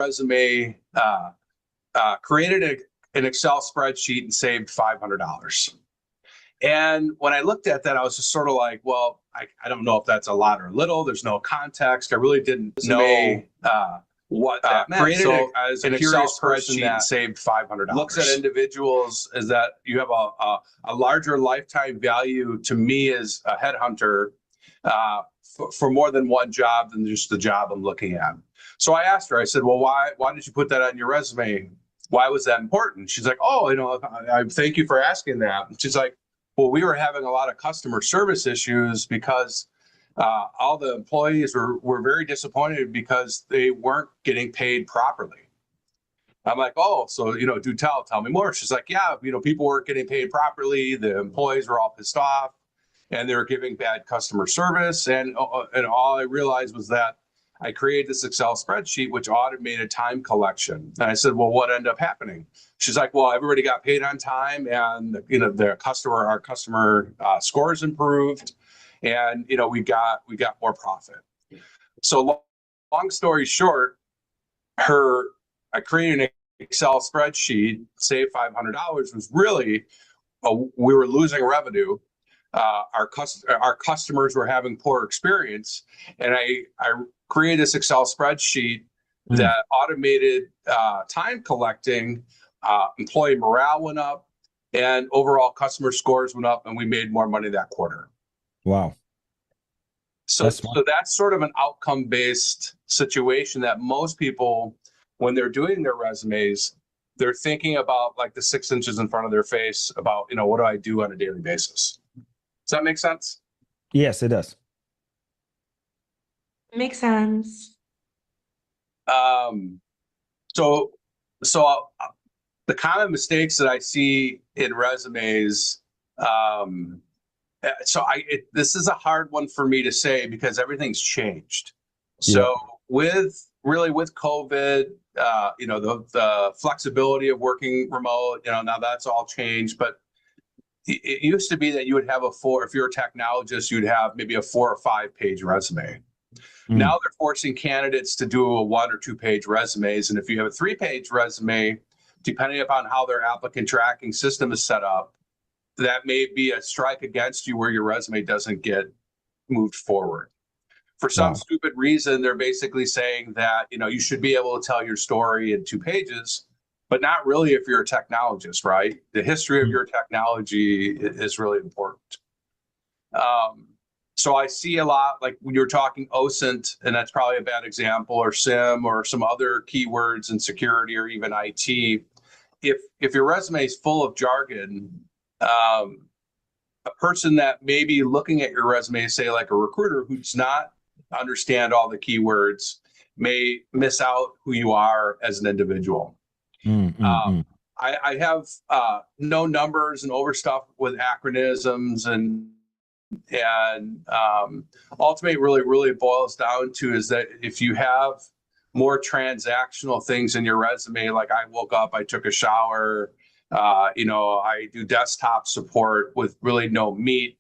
resume, created an Excel spreadsheet and saved $500. And when I looked at that, I was just sort of like, well, I don't know if that's a lot or little. There's no context. I really didn't know what that meant. Created so as an Excel spreadsheet that saved $500. Looks at individuals is that you have a larger lifetime value to me as a headhunter for more than one job than just the job I'm looking at. So I asked her, I said, well, why did you put that on your resume? Why was that important? She's like, oh, I thank you for asking that. And she's like, well, we were having a lot of customer service issues because all the employees were very disappointed because they weren't getting paid properly. I'm like, oh, so, do tell me more. She's like, yeah, people weren't getting paid properly. The employees were all pissed off and they were giving bad customer service. And all I realized was that I created this Excel spreadsheet, which automated time collection. And I said, well, what ended up happening? She's like, well, everybody got paid on time and, our customer scores improved and, we got more profit. So long story short, I created an Excel spreadsheet, saved $500 was really, we were losing revenue. Our customers were having poor experience. And I created this Excel spreadsheet that automated time collecting, employee morale went up, and overall customer scores went up, and we made more money that quarter. Wow. So that's sort of an outcome-based situation that most people, when they're doing their resumes, they're thinking about like the 6 inches in front of their face about, what do I do on a daily basis? Does that make sense? Yes, it does. Makes sense. So the common mistakes that I see in resumes, this is a hard one for me to say because everything's changed. So with COVID, the flexibility of working remote, now that's all changed, but it used to be that you would have if you're a technologist, you'd have maybe a 4 or 5 page resume. Now they're forcing candidates to do a 1 or 2 page resumes. And if you have a 3 page resume, depending upon how their applicant tracking system is set up, that may be a strike against you where your resume doesn't get moved forward. For some stupid reason, they're basically saying that, you should be able to tell your story in 2 pages, but not really if you're a technologist, right? The history of your technology is really important. So I see a lot, like when you're talking OSINT, and that's probably a bad example, or SIM, or some other keywords in security or even IT. If your resume is full of jargon, a person that may be looking at your resume, say like a recruiter who does not understand all the keywords, may miss out who you are as an individual. I have no numbers and overstuff with acronyms and ultimately really boils down to is that if you have more transactional things in your resume, like I woke up, I took a shower, I do desktop support with really no meat,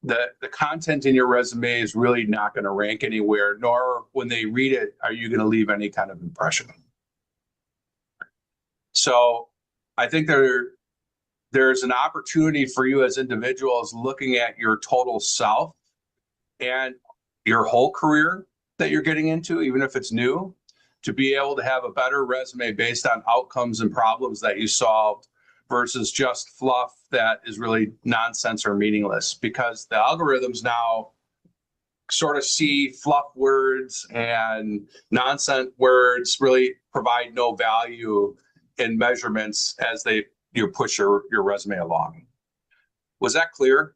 the content in your resume is really not going to rank anywhere, nor when they read it, are you going to leave any kind of impression. So I think there's an opportunity for you as individuals looking at your total self and your whole career that you're getting into, even if it's new, to be able to have a better resume based on outcomes and problems that you solved versus just fluff that is really nonsense or meaningless, because the algorithms now sort of see fluff words and nonsense words really provide no value in measurements as you push your resume along. Was that clear?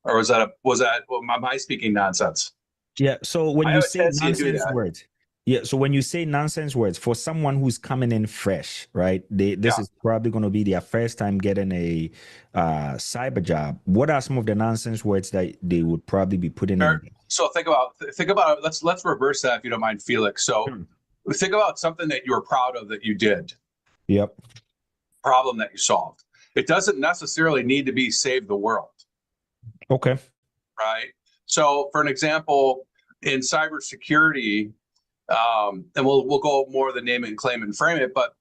Or am I speaking nonsense? Yeah. So when you say nonsense words, so when you say nonsense words for someone who's coming in fresh, right? This is probably going to be their first time getting a cyber job. What are some of the nonsense words that they would probably be putting in? So think about it. Let's reverse that if you don't mind, Felix. So think about something that you were proud of that you did. Yep. Problem that you solved. It doesn't necessarily need to be save the world. Okay. Right. So for an example, in cybersecurity, And we'll go more the name and claim and frame it, but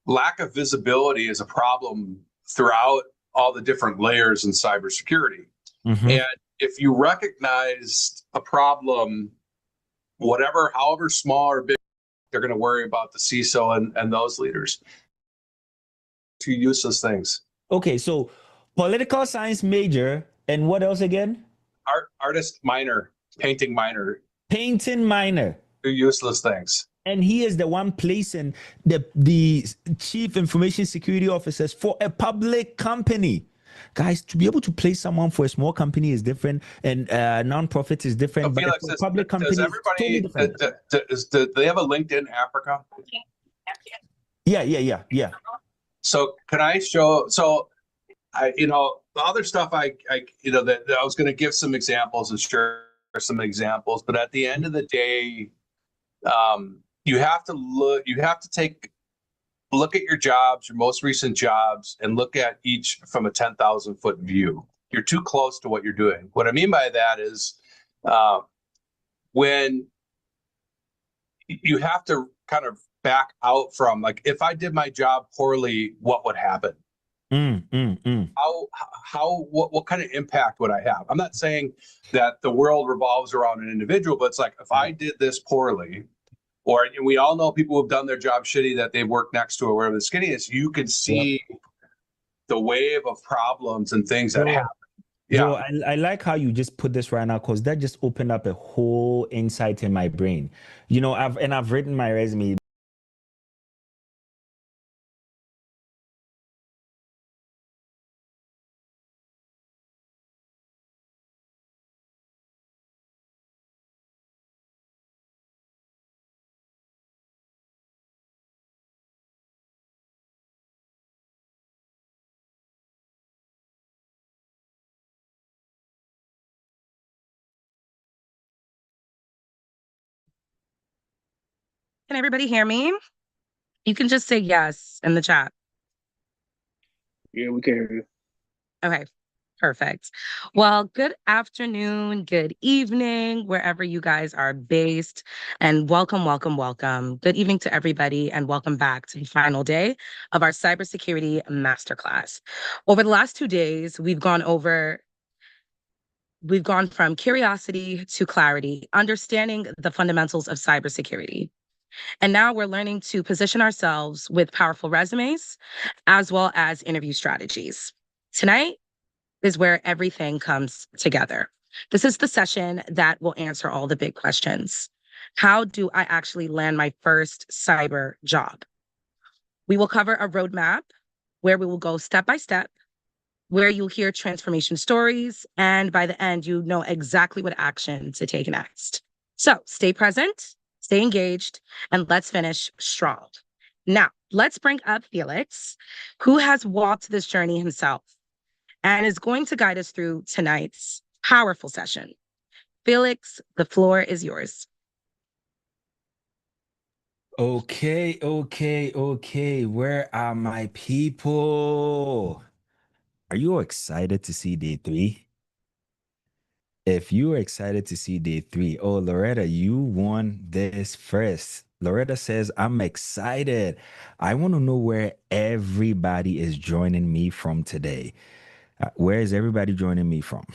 lack of visibility is a problem throughout all the different layers in cybersecurity. Mm-hmm. And if you recognize a problem, however small or big, they're going to worry about the CISO and those leaders. Two useless things. Okay, so political science major, and what else again? Artist minor, painting minor. Painting minor. Two useless things. And he is the one placing the chief information security officers for a public company. Guys, to be able to place someone for a small company is different, and non-profit is different. So Felix, but for public company, does everybody do they have a LinkedIn Africa? Yeah. So can I show? So the other stuff I was going to give some examples and share some examples, but at the end of the day, you have to look at your jobs, your most recent jobs, and look at each from a 10,000-foot view. You're too close to what you're doing. What I mean by that is when you have to kind of back out from, like, if I did my job poorly, what would happen? What kind of impact would I have? I'm not saying that the world revolves around an individual, but it's like, if I did this poorly, and we all know people who've done their job shitty that they've worked next to or wherever the skinny is, you can see the wave of problems and things that happen. Yeah. Joe, I like how you just put this right now, because that just opened up a whole insight in my brain. I've written my resume. Can everybody hear me? You can just say yes in the chat. Yeah, we can hear you. Okay, perfect. Well, good afternoon, good evening, wherever you guys are based, and welcome. Good evening to everybody, and welcome back to the final day of our cybersecurity masterclass. Over the last 2 days, we've gone from curiosity to clarity, understanding the fundamentals of cybersecurity. And now we're learning to position ourselves with powerful resumes, as well as interview strategies. Tonight is where everything comes together. This is the session that will answer all the big questions. How do I actually land my first cyber job? We will cover a roadmap where we will go step by step, where you'll hear transformation stories, and by the end, you know exactly what action to take next. So stay present, stay engaged, and let's finish strong. Now, let's bring up Felix, who has walked this journey himself and is going to guide us through tonight's powerful session. Felix, the floor is yours. Okay. Where are my people? Are you excited to see day 3? If you are excited to see day 3, oh, Loretta, you won this first. Loretta says, I'm excited. I want to know where everybody is joining me from today. Where is everybody joining me from?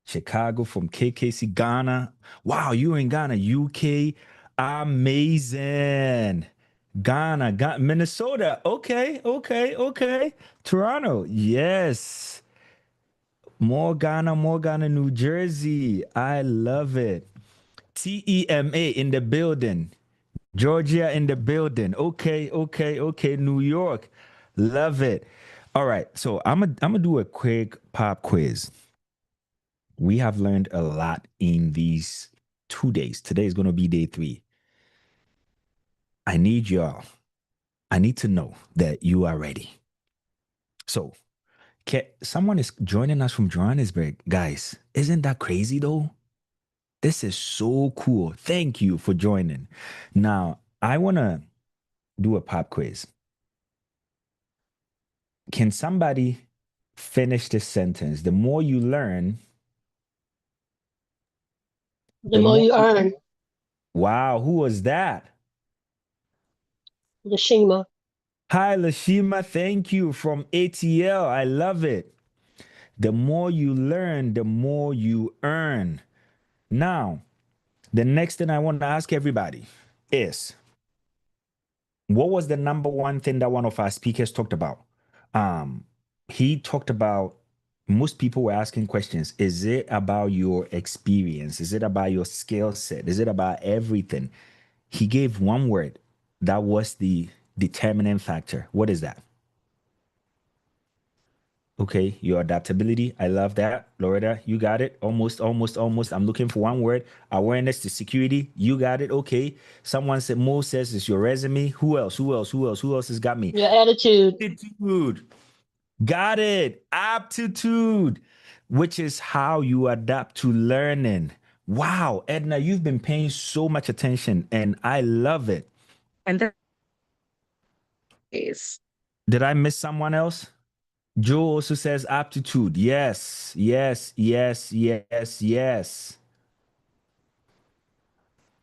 Chicago, from KKC, Ghana. Wow, you're in Ghana, UK. Amazing. Ghana, Minnesota. Okay. Toronto, yes. More Ghana, New Jersey. I love it. TEMA in the building. Georgia in the building. Okay. New York. Love it. All right. So I'm gonna do a quick pop quiz. We have learned a lot in these 2 days. Today is gonna be day 3. I need to know that you are ready. So someone is joining us from Johannesburg. Guys, isn't that crazy though? This is so cool. Thank you for joining. Now, I want to do a pop quiz. Can somebody finish this sentence? The more you learn, the more you earn. Wow, who was that? Lashima. Hi, Lashima. Thank you from ATL. I love it. The more you learn, the more you earn. Now, the next thing I want to ask everybody is what was the number one thing that one of our speakers talked about? He talked about most people were asking questions. Is it about your experience? Is it about your skill set? Is it about everything? He gave one word that was the determining factor. What is that? Okay, your adaptability. I love that. Loretta, you got it. Almost. I'm looking for one word. Awareness to security. You got it. Okay. Someone said, Mo says it's your resume. Who else? Who else has got me? Your attitude. Aptitude. Got it. Aptitude, which is how you adapt to learning. Wow, Edna, you've been paying so much attention and I love it. And there is. Did I miss someone else? Joe also says aptitude. Yes.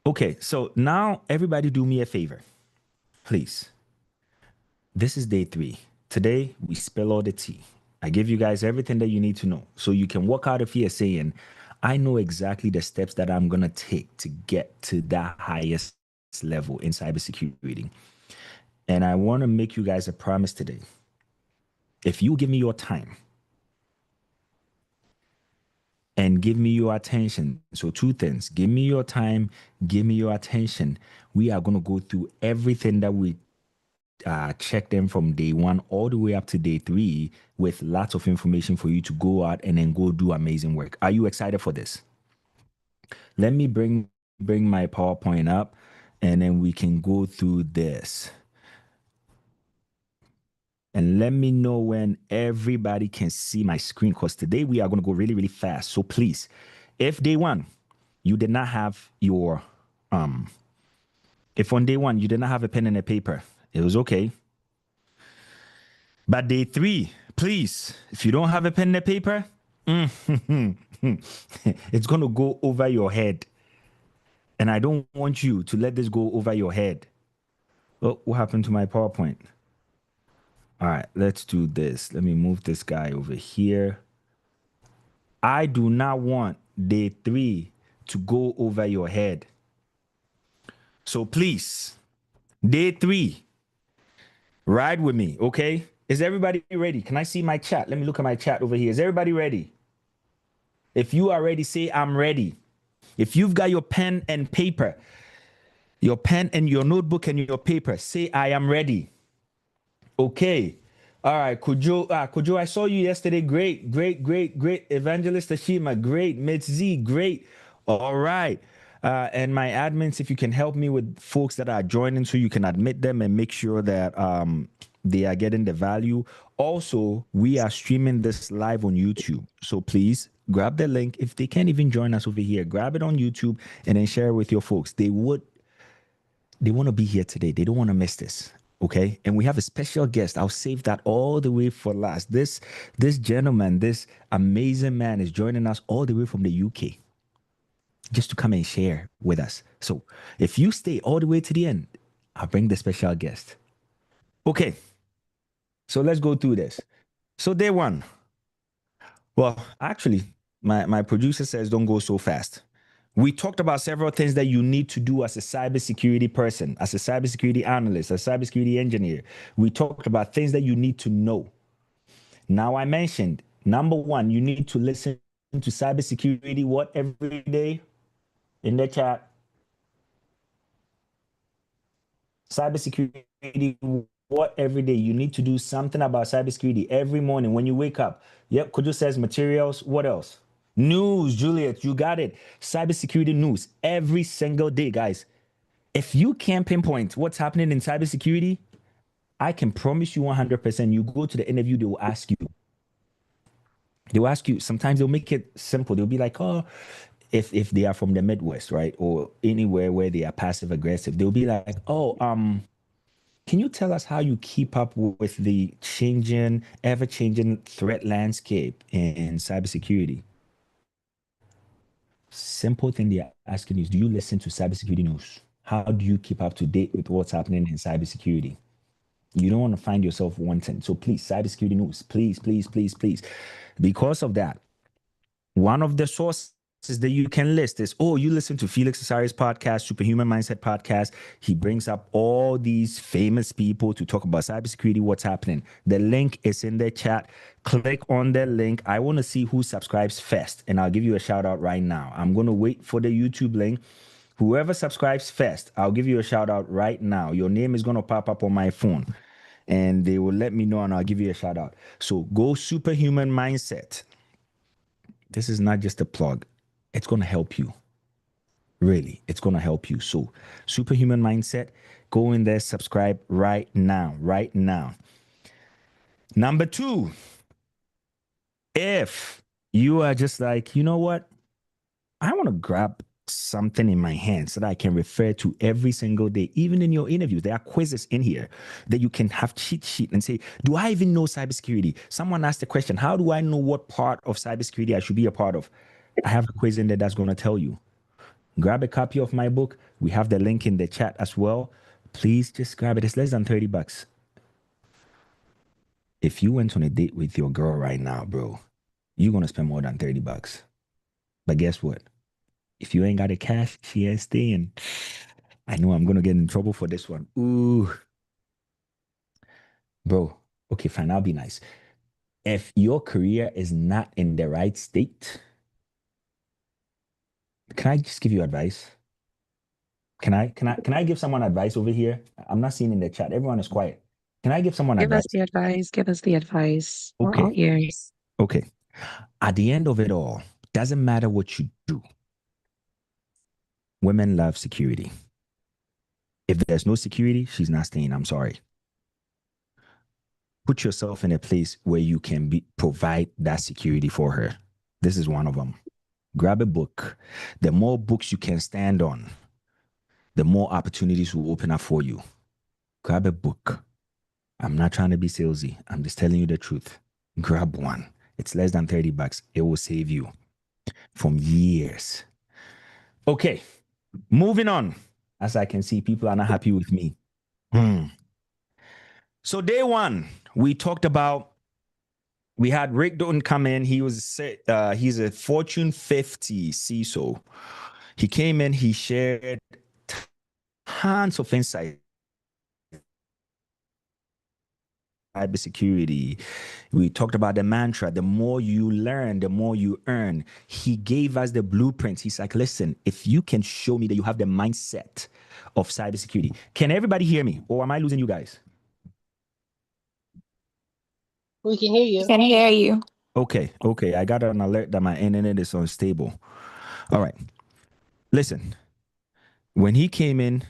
Okay, so now everybody do me a favor, please. This is day 3. Today, we spill all the tea. I give you guys everything that you need to know. So you can walk out of here saying, I know exactly the steps that I'm going to take to get to that highest level in cybersecurity. And I want to make you guys a promise today. If you give me your time and give me your attention, so 2 things, give me your time, give me your attention, we are going to go through everything that we check them from day 1 all the way up to day 3 with lots of information for you to go out and then go do amazing work. Are you excited for this? Let me bring my PowerPoint up and then we can go through this. And let me know when everybody can see my screen because today we are going to go really, really fast. So please, if day 1 you did not have your if on day 1 you did not have a pen and a paper, it was okay. But day 3, please, if you don't have a pen and a paper, it's going to go over your head. And I don't want you to let this go over your head. Oh, what happened to my PowerPoint? All right, let's do this. Let me move this guy over here. I do not want day 3 to go over your head. So please, day 3, ride with me, okay? Is everybody ready? Can I see my chat? Let me look at my chat over here. Is everybody ready? If you are ready, say I'm ready. If you've got your pen and paper, your pen and your notebook and your paper, say I am ready. Okay. All right, Kojo, I saw you yesterday. Great. Evangelist Ashima, great. Mitzi, great. All right. And my admins, if you can help me with folks that are joining so you can admit them and make sure that they are getting the value. Also, we are streaming this live on YouTube. So please grab the link. If they can't even join us over here, grab it on YouTube and then share it with your folks. They want to be here today. They don't want to miss this. Okay. And we have a special guest. I'll save that all the way for last. This gentleman, this amazing man is joining us all the way from the UK just to come and share with us. So if you stay all the way to the end, I'll bring the special guest. Okay. So let's go through this. So day 1. Well, actually, my producer says don't go so fast. We talked about several things that you need to do as a cybersecurity person, as a cybersecurity analyst, a cybersecurity engineer. We talked about things that you need to know. Now I mentioned, number 1, you need to listen to cybersecurity what every day in the chat. Cybersecurity what every day. You need to do something about cybersecurity every morning when you wake up. Yep, Kojo says materials. What else? News, Juliet, you got it. Cybersecurity news every single day, guys. If you can't pinpoint what's happening in cybersecurity, I can promise you 100%. You go to the interview, they will ask you. Sometimes they'll make it simple. They'll be like, oh, if they are from the Midwest, right? Or anywhere where they are passive aggressive, they'll be like, oh, can you tell us how you keep up with the ever-changing threat landscape in cybersecurity? Simple thing they're asking is, do you listen to cybersecurity news? How do you keep up to date with what's happening in cybersecurity? You don't want to find yourself wanting. So please, cybersecurity news, please, please, please, please. Because of that, one of the sources that you can list is, oh, you listen to Felix Asari's podcast, Superhuman Mindset podcast. He brings up all these famous people to talk about cybersecurity, what's happening. The link is in the chat. Click on the link. I want to see who subscribes first, and I'll give you a shout out right now. I'm going to wait for the YouTube link. Whoever subscribes first, I'll give you a shout out right now. Your name is going to pop up on my phone, and they will let me know, and I'll give you a shout out. So go Superhuman Mindset. This is not just a plug. It's going to help you. Really, it's going to help you. So Superhuman Mindset, go in there, subscribe right now, right now. Number 2, if you are just like, you know what? I want to grab something in my hands that I can refer to every single day, even in your interviews. There are quizzes in here that you can have cheat sheet and say, do I even know cybersecurity? Someone asked the question, how do I know what part of cybersecurity I should be a part of? I have a quiz in there that's going to tell you. Grab a copy of my book. We have the link in the chat as well. Please just grab it. It's less than $30. If you went on a date with your girl right now, bro, you're going to spend more than $30. But guess what? If you ain't got the cash, she ain't staying. I know I'm going to get in trouble for this one. Ooh. Bro, okay, fine. I'll be nice. If your career is not in the right state, can I just give you advice? Can I give someone advice over here? I'm not seeing in the chat. Everyone is quiet. Can I give someone advice? Give us the advice. Okay. We're all ears. Okay. At the end of it all, doesn't matter what you do. Women love security. If there's no security, she's not staying. I'm sorry. Put yourself in a place where you can provide that security for her. This is one of them. Grab a book. The more books you can stand on, the more opportunities will open up for you. Grab a book. I'm not trying to be salesy. I'm just telling you the truth. Grab one. It's less than $30. It will save you from years. Okay. Moving on. As I can see, people are not happy with me. So day 1, we talked about, we had Rick Doughton come in. He's a Fortune 50 CISO. He came in, he shared tons of insight. Cybersecurity. We talked about the mantra, the more you learn, the more you earn. He gave us the blueprint. He's like, listen, if you can show me that you have the mindset of cybersecurity. Can everybody hear me? Or am I losing you guys? We can hear you. Can hear you. Okay. I got an alert that my internet is unstable. All right. Listen, when he came in,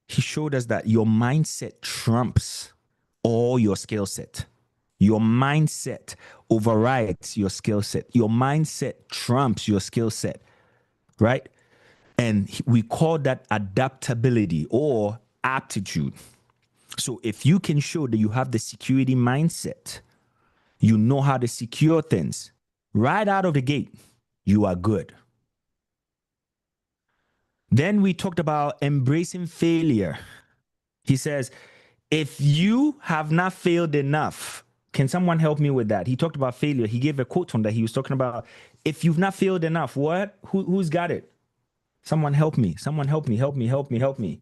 he showed us that your mindset trumps all your skill set. Your mindset overrides your skill set. Your mindset trumps your skill set, right? And we call that adaptability or aptitude. So if you can show that you have the security mindset, you know how to secure things right out of the gate, you are good. Then we talked about embracing failure. He says, if you have not failed enough, can someone help me with that? He talked about failure. He gave a quote on that. He was talking about, if you've not failed enough, what? Who's got it? Someone help me. Someone help me.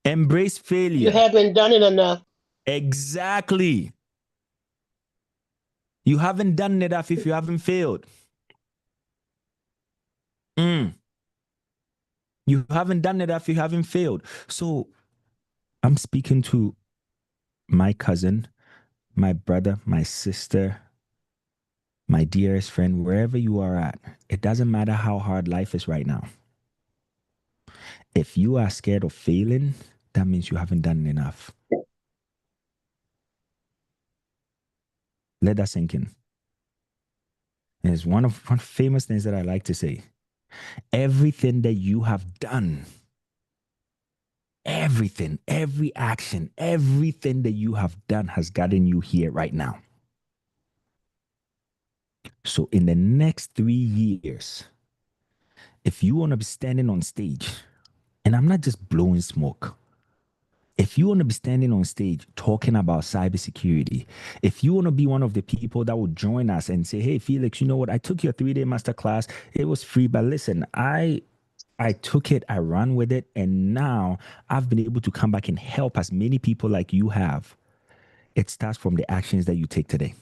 Embrace failure. You haven't done it enough. Exactly. You haven't done enough if you haven't failed. You haven't done enough if you haven't failed. So I'm speaking to my cousin, my brother, my sister, my dearest friend, wherever you are at. It doesn't matter how hard life is right now. If you are scared of failing, that means you haven't done enough. Let that sink in. And it's one of famous things that I like to say. Everything that you have done, everything, every action, everything that you have done has gotten you here right now. So in the next 3 years, if you want to be standing on stage, and I'm not just blowing smoke, if you want to be standing on stage talking about cybersecurity, if you want to be one of the people that will join us and say, hey, Felix, you know what? I took your 3-day masterclass. It was free, but listen, I took it, I ran with it, and now I've been able to come back and help as many people like you have. It starts from the actions that you take today.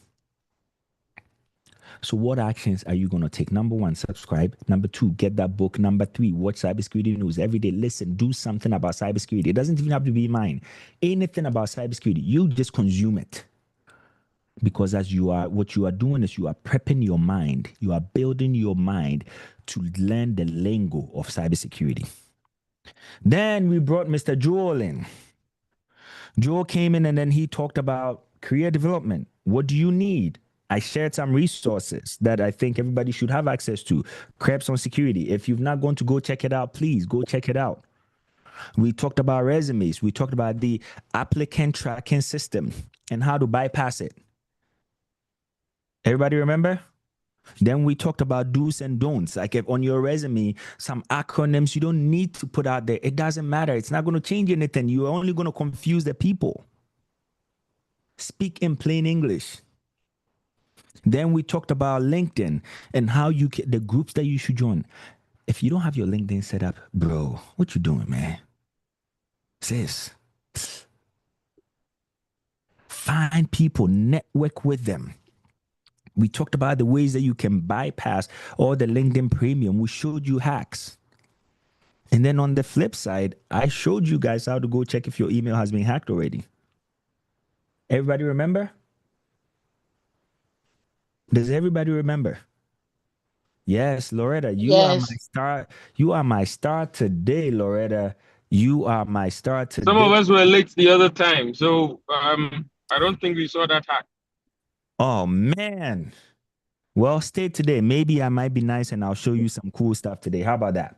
So what actions are you going to take? Number 1, subscribe. Number 2, get that book. Number 3, watch cybersecurity news every day. Listen, do something about cybersecurity. It doesn't even have to be mine. Anything about cybersecurity, you just consume it. Because what you are doing is you are prepping your mind. You are building your mind to learn the lingo of cybersecurity. Then we brought Mr. Joel in. Joel came in and then he talked about career development. What do you need? I shared some resources that I think everybody should have access to. Krebs on Security. If you've not gone to go check it out, please go check it out. We talked about resumes. We talked about the applicant tracking system and how to bypass it. Everybody remember? Then we talked about do's and don'ts. Like if on your resume, some acronyms you don't need to put out there. It doesn't matter. It's not going to change anything. You're only going to confuse the people. Speak in plain English. Then we talked about LinkedIn and how you get the groups that you should join. If you don't have your LinkedIn set up, bro, what you doing, man? Sis, find people, network with them. We talked about the ways that you can bypass all the LinkedIn premium. We showed you hacks. And then on the flip side, I showed you guys how to go check if your email has been hacked already. Everybody remember? Does everybody remember? Yes, Loretta, you are my star. You are my star today, Loretta. You are my star today. Some of us were late the other time, so I don't think we saw that hack. Oh man. Well, stay today. Maybe I might be nice and I'll show you some cool stuff today. How about that?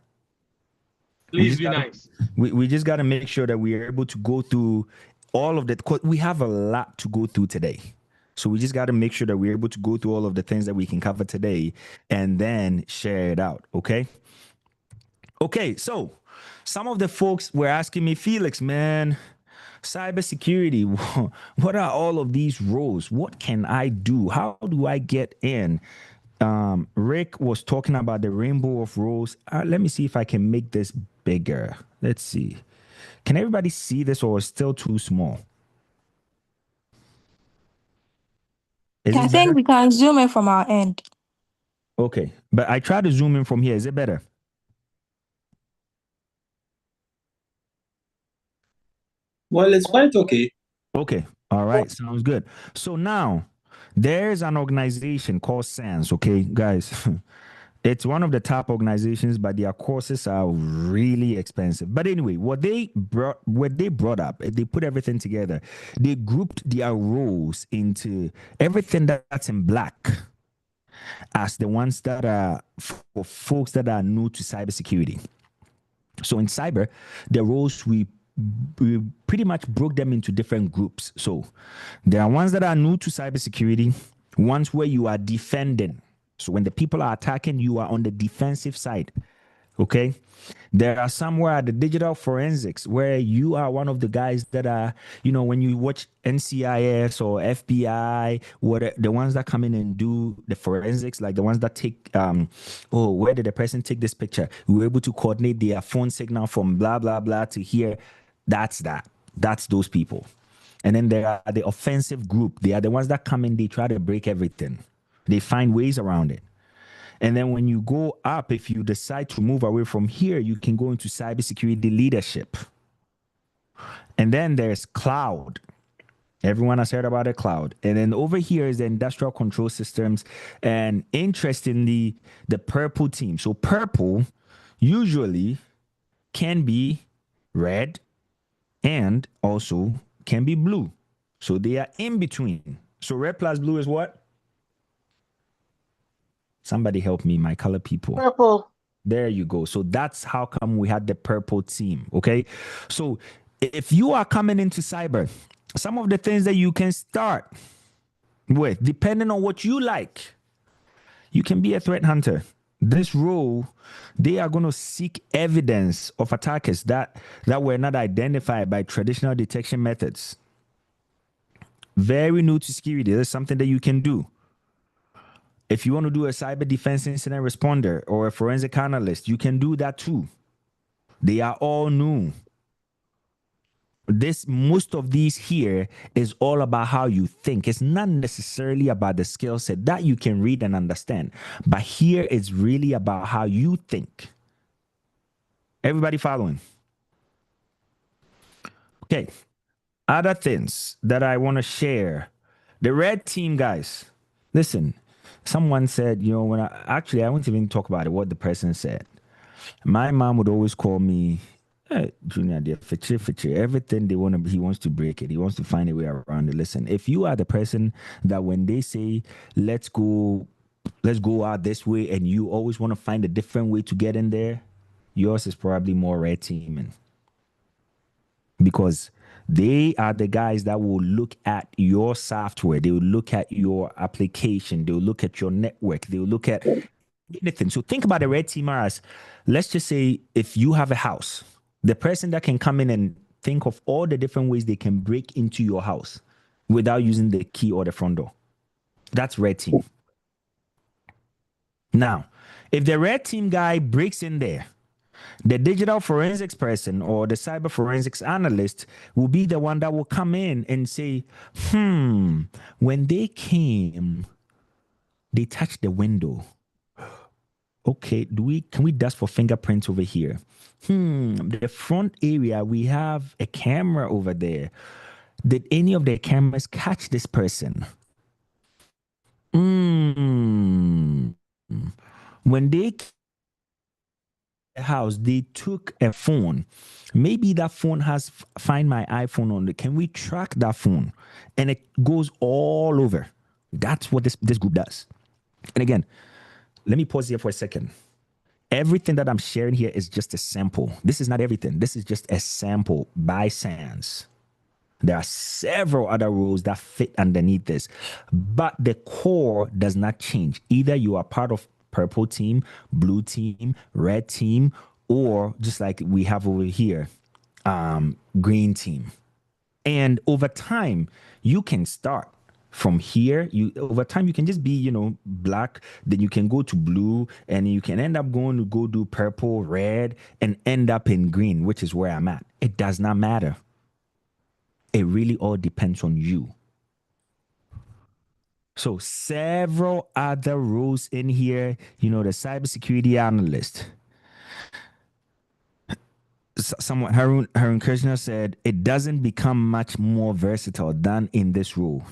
Please be nice. We just got to make sure that we are able to go through all of that. We have a lot to go through today. So we just got to make sure that we're able to go through all of the things that we can cover today and then share it out. Okay. Okay. So some of the folks were asking me, Felix, man, cybersecurity, what are all of these roles? What can I do? How do I get in? Rick was talking about the rainbow of roles. Let me see if I can make this bigger. Let's see. Can everybody see this or is it still too small? I think we can zoom in from our end. Okay, but I try to zoom in from here. Is it better? Well, it's quite okay. Okay, all right, sounds good. So now there's an organization called SANS, okay, guys. It's one of the top organizations, but their courses are really expensive. But anyway, what they brought up, they put everything together. They grouped their roles into everything that's in black as the ones that are for folks that are new to cybersecurity. So in cyber, the roles we pretty much broke them into different groups. So there are ones that are new to cybersecurity, ones where you are defending. So when the people are attacking, you are on the defensive side. Okay. There are somewhere at the digital forensics where you are one of the guys that are, when you watch NCIS or FBI, the ones that come in and do the forensics, like the ones that take, where did the person take this picture? We were able to coordinate their phone signal from blah, blah, blah to here. That's those people. And then there are the offensive group. They are the ones that come in, they try to break everything. They find ways around it. And then when you go up, if you decide to move away from here, you can go into cybersecurity leadership. And then there's cloud. Everyone has heard about a cloud. And then over here is the industrial control systems. And interestingly, the purple team. So purple usually can be red and also can be blue. So they are in between. So red plus blue is what? Somebody help me, my color people. Purple. There you go. So that's how come we had the purple team. Okay. So if you are coming into cyber, some of the things that you can start with, depending on what you like, You can be a threat hunter. This role, they are going to seek evidence of attackers that were not identified by traditional detection methods. Very new to security. That's something that you can do. If you want to do a cyber defense incident responder or a forensic analyst, you can do that too. They are all new. Most of these here is all about how you think. It's not necessarily about the skill set that you can read and understand, but here it's really about how you think. Everybody following? Okay. Other things that I want to share. The red team, guys. Listen, someone said, you know, when I won't even talk about it, what the person said. My mom would always call me, hey, Junior, dear, everything he wants to break it. He wants to find a way around it. Listen, if you are the person that when they say, let's go out this way, and you always want to find a different way to get in there, yours is probably more red teaming. Because they are the guys that will look at your software. They will look at your application. They will look at your network. They will look at anything. So think about a red teamer as, let's just say, if you have a house, the person that can come in and think of all the different ways they can break into your house without using the key or the front door. That's red team. Now, if the red team guy breaks in there, the digital forensics person or the cyber forensics analyst will be the one that will come in and say, when they came, they touched the window. Okay, can we dust for fingerprints over here? The front area, we have a camera over there. Did any of the cameras catch this person? When they house, they took a phone. Maybe that phone has Find My iPhone on it. Can we track that phone? And it goes all over. That's what this group does. And again, let me pause here for a second. Everything that I'm sharing here is just a sample. This is not everything. This is just a sample by SANS. There are several other rules that fit underneath this, but the core does not change. Either you are part of purple team, blue team, red team, or just like we have over here, green team. And over time, you can start from here. Over time, you can just be, black, then you can go to blue, and you can end up going to go do purple, red, and end up in green, which is where I'm at. It does not matter. It really all depends on you. So several other roles in here, the cybersecurity analyst. Someone, Harun Krishna said, it doesn't become much more versatile than in this role,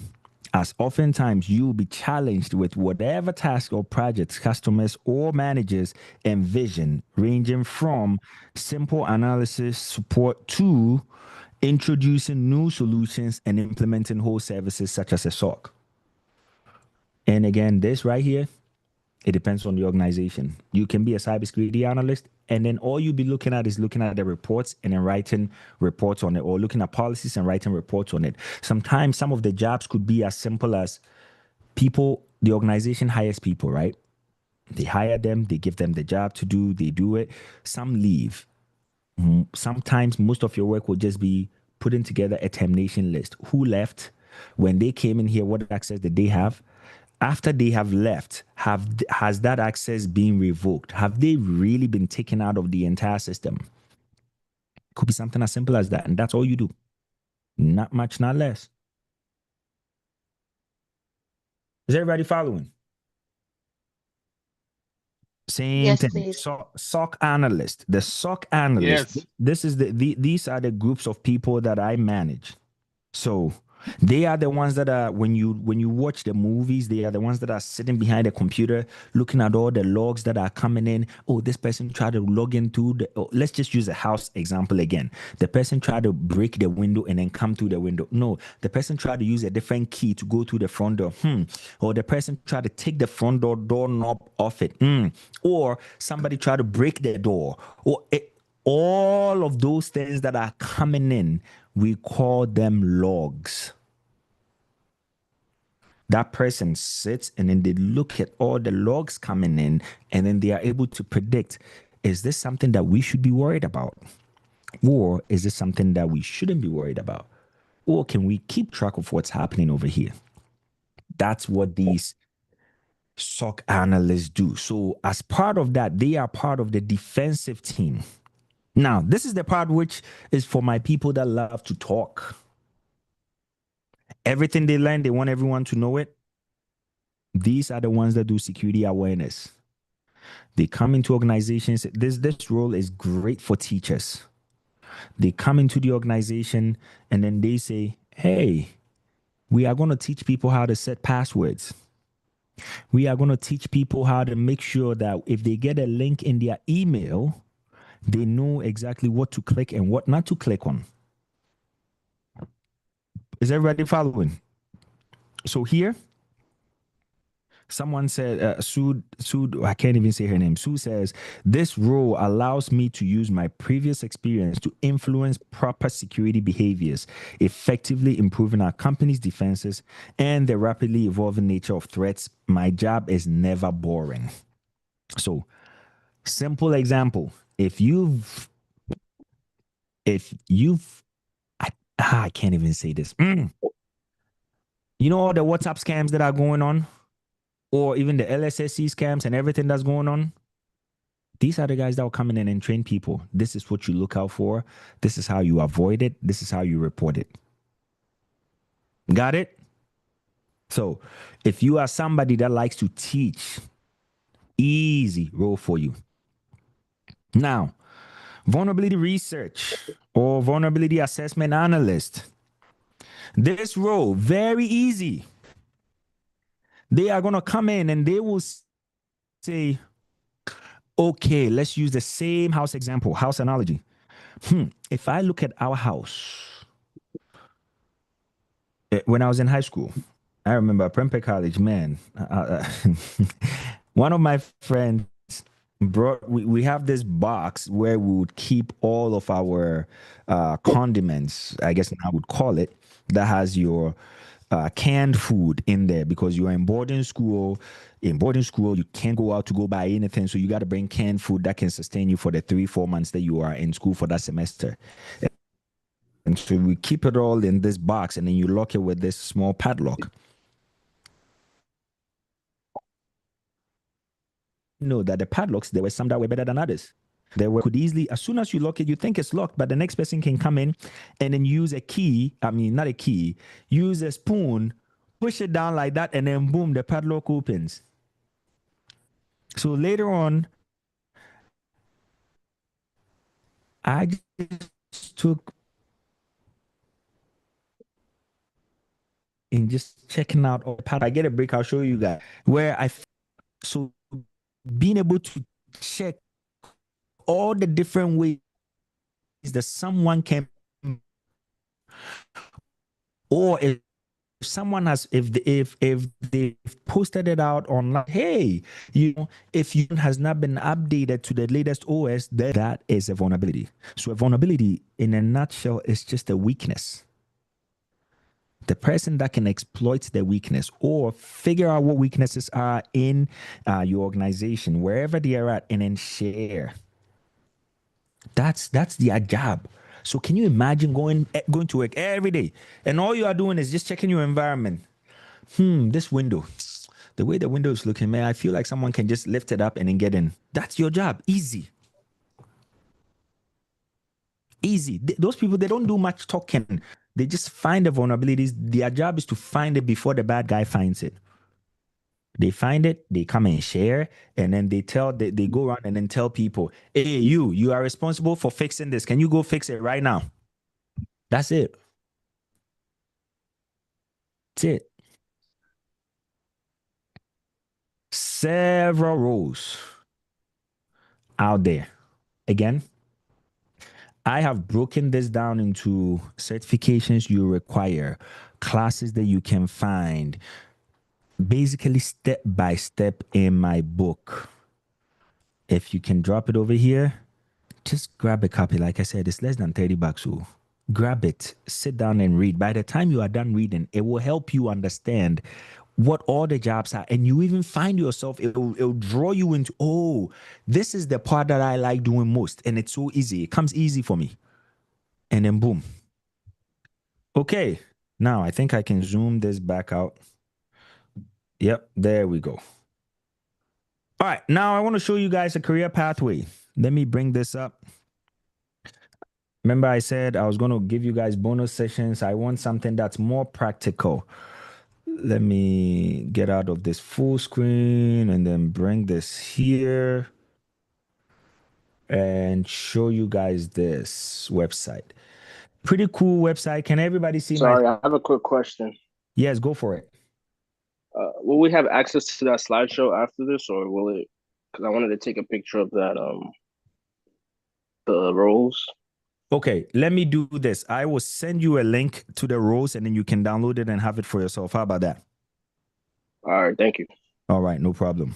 as oftentimes you'll be challenged with whatever task or projects customers or managers envision, ranging from simple analysis support to introducing new solutions and implementing whole services such as a SOC. And again, this right here, it depends on the organization. You can be a cybersecurity analyst, and then all you'll be looking at is looking at the reports and then writing reports on it, or looking at policies and writing reports on it. Sometimes some of the jobs could be as simple as the organization hires people, right? They hire them, they give them the job to do, they do it. Some leave. Sometimes most of your work will just be putting together a termination list. Who left? When they came in here, what access did they have? After they have left, has that access been revoked? Have they really been taken out of the entire system? Could be something as simple as that. And that's all you do. Not much, not less. Is everybody following? Same Yes, thing. please. SOC analyst. The SOC analyst. Yes. This is these are the groups of people that I manage. So they are the ones that are, when you watch the movies, they are the ones that are sitting behind the computer looking at all the logs that are coming in. Oh, this person tried to log into let's just use a house example again. The person tried to break the window and then come through the window. No, the person tried to use a different key to go through the front door. Or the person tried to take the front doorknob off it. Or somebody tried to break the door. All of those things that are coming in, we call them logs. That person sits and then they look at all the logs coming in, and then they are able to predict, is this something that we should be worried about? Or is this something that we shouldn't be worried about? Or can we keep track of what's happening over here? That's what these SOC analysts do. So as part of that, they are part of the defensive team. Now, this is the part which is for my people that love to talk. Everything they learn, they want everyone to know it. These are the ones that do security awareness. They come into organizations. This role is great for teachers. They come into the organization and then they say, hey, we are going to teach people how to set passwords. We are going to teach people how to make sure that if they get a link in their email, they know exactly what to click and what not to click on. Is everybody following? So here, someone said, Sue, I can't even say her name. Sue says, this role allows me to use my previous experience to influence proper security behaviors, effectively improving our company's defenses and the rapidly evolving nature of threats. My job is never boring. So, simple example. If you've I can't even say this. You know all the WhatsApp scams that are going on, or even the LSSC scams and everything that's going on? These are the guys that will come in and train people. This is what you look out for. This is how you avoid it. This is how you report it. Got it? So if you are somebody that likes to teach, easy role for you. Now, vulnerability research or vulnerability assessment analyst. This role, very easy. They are going to come in and they will say, okay, let's use the same house example, house analogy. If I look at our house, when I was in high school, I remember Prempeh College, man, one of my friends brought, we have this box where we would keep all of our condiments, I guess I would call it, that has your canned food in there, because you're in boarding school. In boarding school, you can't go out to go buy anything, so you got to bring canned food that can sustain you for the 3-4 months that you are in school for that semester. And so we keep it all in this box, and then you lock it with this small padlock. Know that the padlocks, there were some that were better than others. There were could easily, as soon as you lock it, you think it's locked, but the next person can come in and then use a key. I mean, not a key, use a spoon, push it down like that, and then boom, the padlock opens. So later on, I just took and just checking out all padlock. I get a break, I'll show you guys where so being able to check all the different ways that someone can, or if someone has, if they've posted it out online, hey, if you has not been updated to the latest OS, that is a vulnerability. So a vulnerability, in a nutshell, is just a weakness. The person that can exploit the weakness or figure out what weaknesses are in your organization, wherever they are at, and then share. That's their job. So can you imagine going to work every day and all you are doing is just checking your environment? This window, the way the window is looking, man, I feel like someone can just lift it up and then get in. That's your job. Easy. Easy. Those people, they don't do much talking. They just find the vulnerabilities. Their job is to find it before the bad guy finds it. They find it, they come and share, and then they go around and then tell people, hey, you are responsible for fixing this. Can you go fix it right now? That's it. That's it. Several roles out there. Again, I have broken this down into certifications you require, classes that you can find, basically step by step in my book. If you can drop it over here, just grab a copy. Like I said, it's less than $30. So grab it, sit down and read. By the time you are done reading, it will help you understand what all the jobs are, and you even find yourself, it'll draw you into, oh, this is the part that I like doing most, and it's so easy. It comes easy for me. And then boom. Okay, now I think I can zoom this back out. Yep, there we go. All right, now I want to show you guys a career pathway. Let me bring this up. Remember I said I was going to give you guys bonus sessions. I want something that's more practical. Let me get out of this full screen and then bring this here and show you guys this website. Pretty cool website. Can everybody see Sorry, I have a quick question. Yes, go for it. Will we have access to that slideshow after this, or will it? Because I wanted to take a picture of that, the roles. Okay, let me do this. I will send you a link to the roles, and then you can download it and have it for yourself. How about that? All right, thank you. All right, no problem.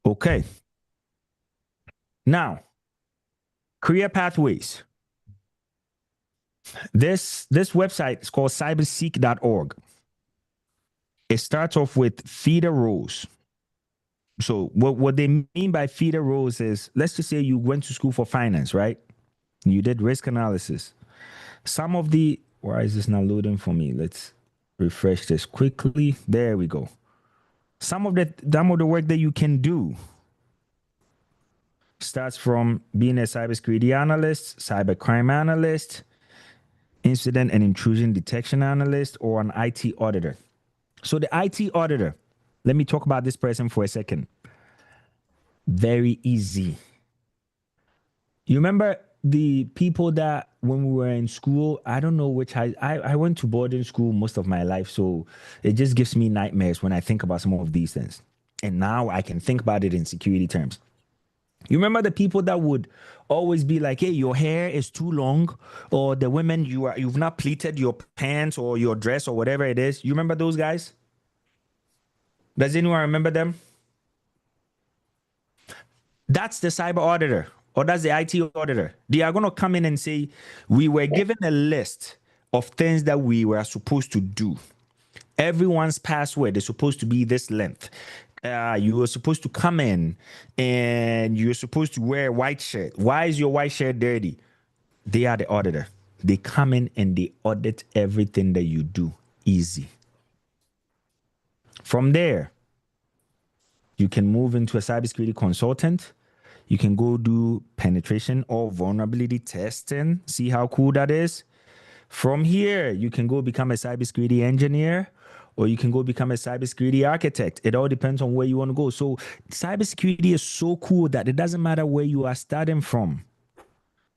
Okay. Now, career pathways. This website is called cyberseek.org. It starts off with feeder roles. So what they mean by feeder roles is, let's just say you went to school for finance, right? You did risk analysis. Some of the, why is this not loading for me? Let's refresh this quickly. There we go. Some of the work that you can do starts from being a cybersecurity analyst, cybercrime analyst, incident and intrusion detection analyst, or an IT auditor. So the IT auditor, let me talk about this person for a second. Very easy. You remember the people that when we were in school, I don't know which I went to boarding school most of my life, so it just gives me nightmares when I think about some of these things. And now I can think about it in security terms. You remember the people that would always be like, hey, your hair is too long, or the women, you've not pleated your pants or your dress or whatever it is. You remember those guys? Does anyone remember them? That's the cyber auditor, or that's the IT auditor. They are going to come in and say, we were given a list of things that we were supposed to do. Everyone's password is supposed to be this length. You were supposed to come in and you're supposed to wear a white shirt. Why is your white shirt dirty? They are the auditor. They come in and they audit everything that you do. Easy. From there, you can move into a cybersecurity consultant. You can go do penetration or vulnerability testing. See how cool that is? From here, you can go become a cybersecurity engineer, or you can go become a cybersecurity architect. It all depends on where you want to go. So cybersecurity is so cool that it doesn't matter where you are starting from.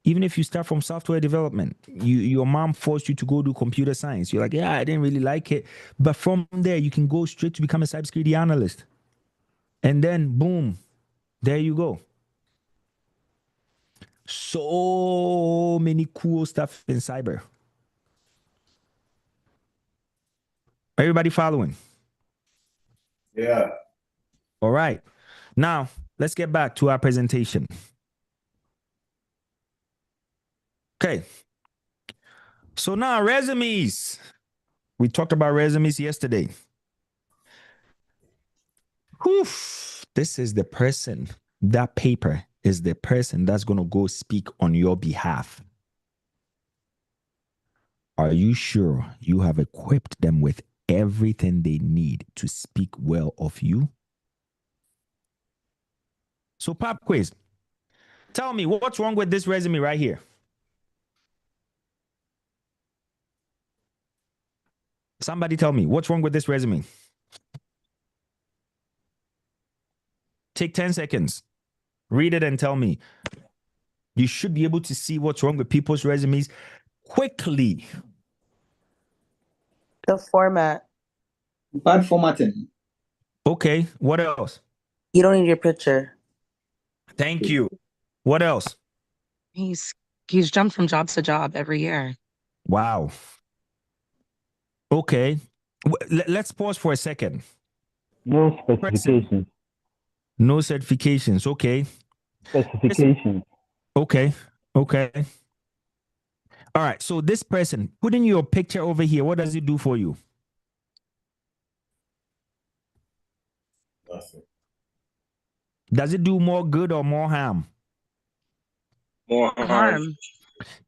Even if you start from software development, your mom forced you to go do computer science. You're like, yeah, I didn't really like it. But from there, you can go straight to become a cybersecurity analyst. And then, boom, there you go. So many cool stuff in cyber. Everybody following? Yeah. All right. Now, let's get back to our presentation. Okay. So now resumes. We talked about resumes yesterday. Whew. This is the person, that paper is the person that's going to go speak on your behalf. Are you sure you have equipped them with everything they need to speak well of you? So pop quiz. Tell me, what's wrong with this resume right here? Somebody tell me, what's wrong with this resume? Take 10 seconds. Read it and tell me. You should be able to see what's wrong with people's resumes quickly. The format. Bad formatting. Okay, what else? You don't need your picture. Thank you. What else? He's jumped from job to job every year. Wow. Okay. Let's pause for a second. No specifications. No certifications. Okay. Specifications. Okay. Okay. All right. So this person, putting your picture over here, what does it do for you? Nothing. Does it do more good or more harm? More Harm.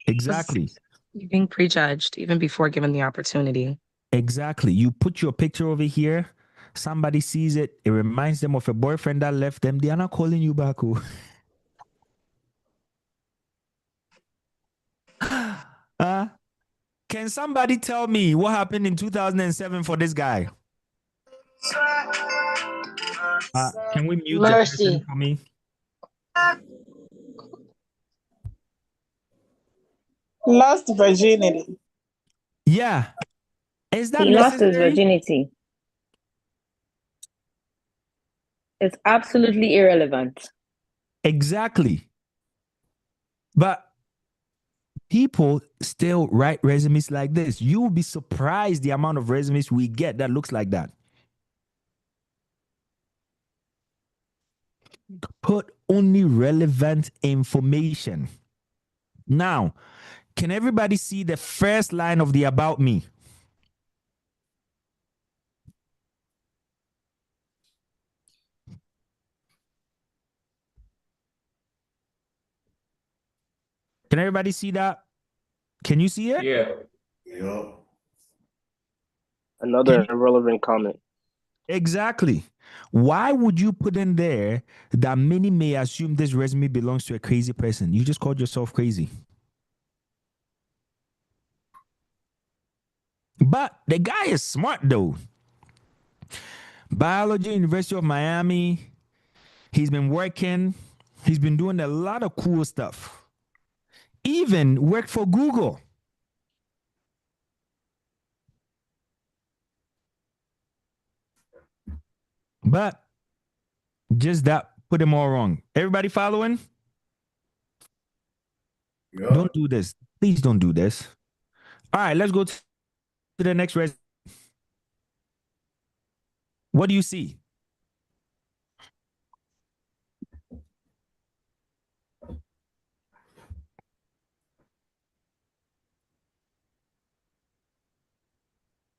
Exactly. You're being prejudged even before given the opportunity. Exactly. You put your picture over here, somebody sees it, it reminds them of a boyfriend that left them. They are not calling you back. Oh. Can somebody tell me what happened in 2007 for this guy? Can we mute the person Mercy. for me? Lost virginity. Yeah. Is that He lost his necessary? virginity. It's absolutely irrelevant. Exactly. But people still write resumes like this. You will be surprised the amount of resumes we get that looks like that. Put only relevant information. Now, can everybody see the first line of the about me? Can everybody see that? Can you see it? Yeah. Another irrelevant comment. Exactly. Why would you put in there that many may assume this resume belongs to a crazy person? You just called yourself crazy. But the guy is smart though. Biology, University of Miami. He's been working. He's been doing a lot of cool stuff. Even worked for Google. But just that put him all wrong. Everybody following? Yeah. Don't do this. Please don't do this. All right, let's go to the next resume. What do you see?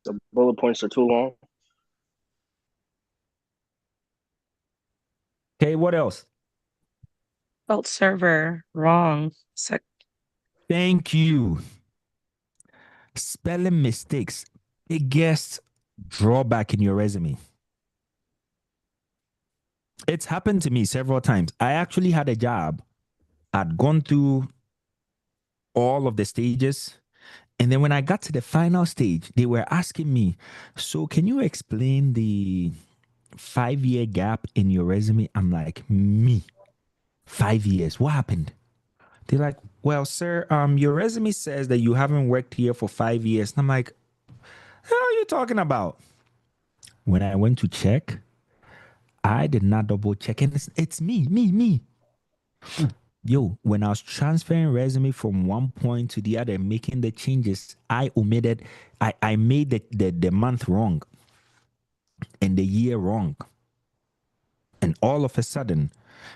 The bullet points are too long. Okay, what else? Spelled server wrong. Thank you. Spelling mistakes, biggest drawback in your resume. It's happened to me several times. I actually had a job. I'd gone through all of the stages. And then when I got to the final stage, they were asking me, so can you explain the 5-year gap in your resume? I'm like, me, 5 years. What happened? They're like, well, sir, your resume says that you haven't worked here for 5 years. And I'm like, what are you talking about? When I went to check, I did not double check. And it's me. Yo, when I was transferring resume from one point to the other, making the changes, I omitted, I made the month wrong and the year wrong. And all of a sudden,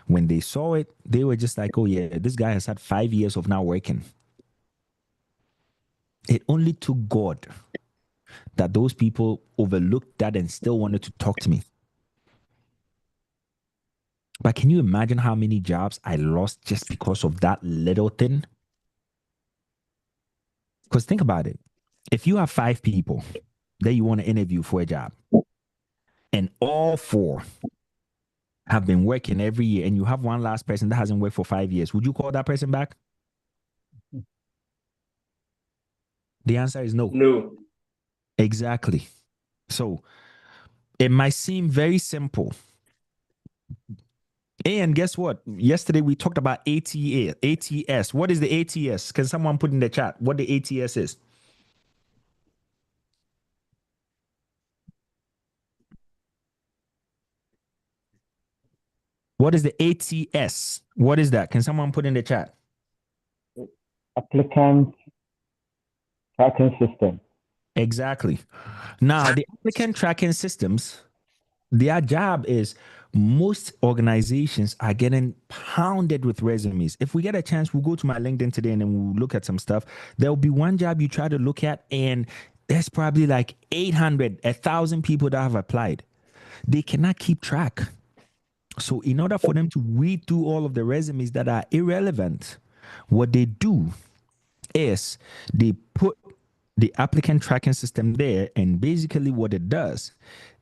when they saw it, they were just like, oh yeah, this guy has had 5 years of now working. It only took God that those people overlooked that and still wanted to talk to me. But can you imagine how many jobs I lost just because of that little thing? Because think about it. If you have 5 people that you want to interview for a job, and all 4 have been working every year, and you have one last person that hasn't worked for 5 years, would you call that person back? The answer is no. No. Exactly. So it might seem very simple. And guess what? Yesterday we talked about ATS. What is the ATS? Can someone put in the chat what the ATS is? What is the ATS? What is that? Can someone put in the chat? Applicant tracking system. Exactly. Now, the applicant tracking systems, their job is most organizations are getting pounded with resumes. If we get a chance, we'll go to my LinkedIn today and then we'll look at some stuff. There'll be one job you try to look at, and there's probably like 800, 1,000 people that have applied. They cannot keep track. So in order for them to weed through all of the resumes that are irrelevant, what they do is they put the applicant tracking system there, and basically what it does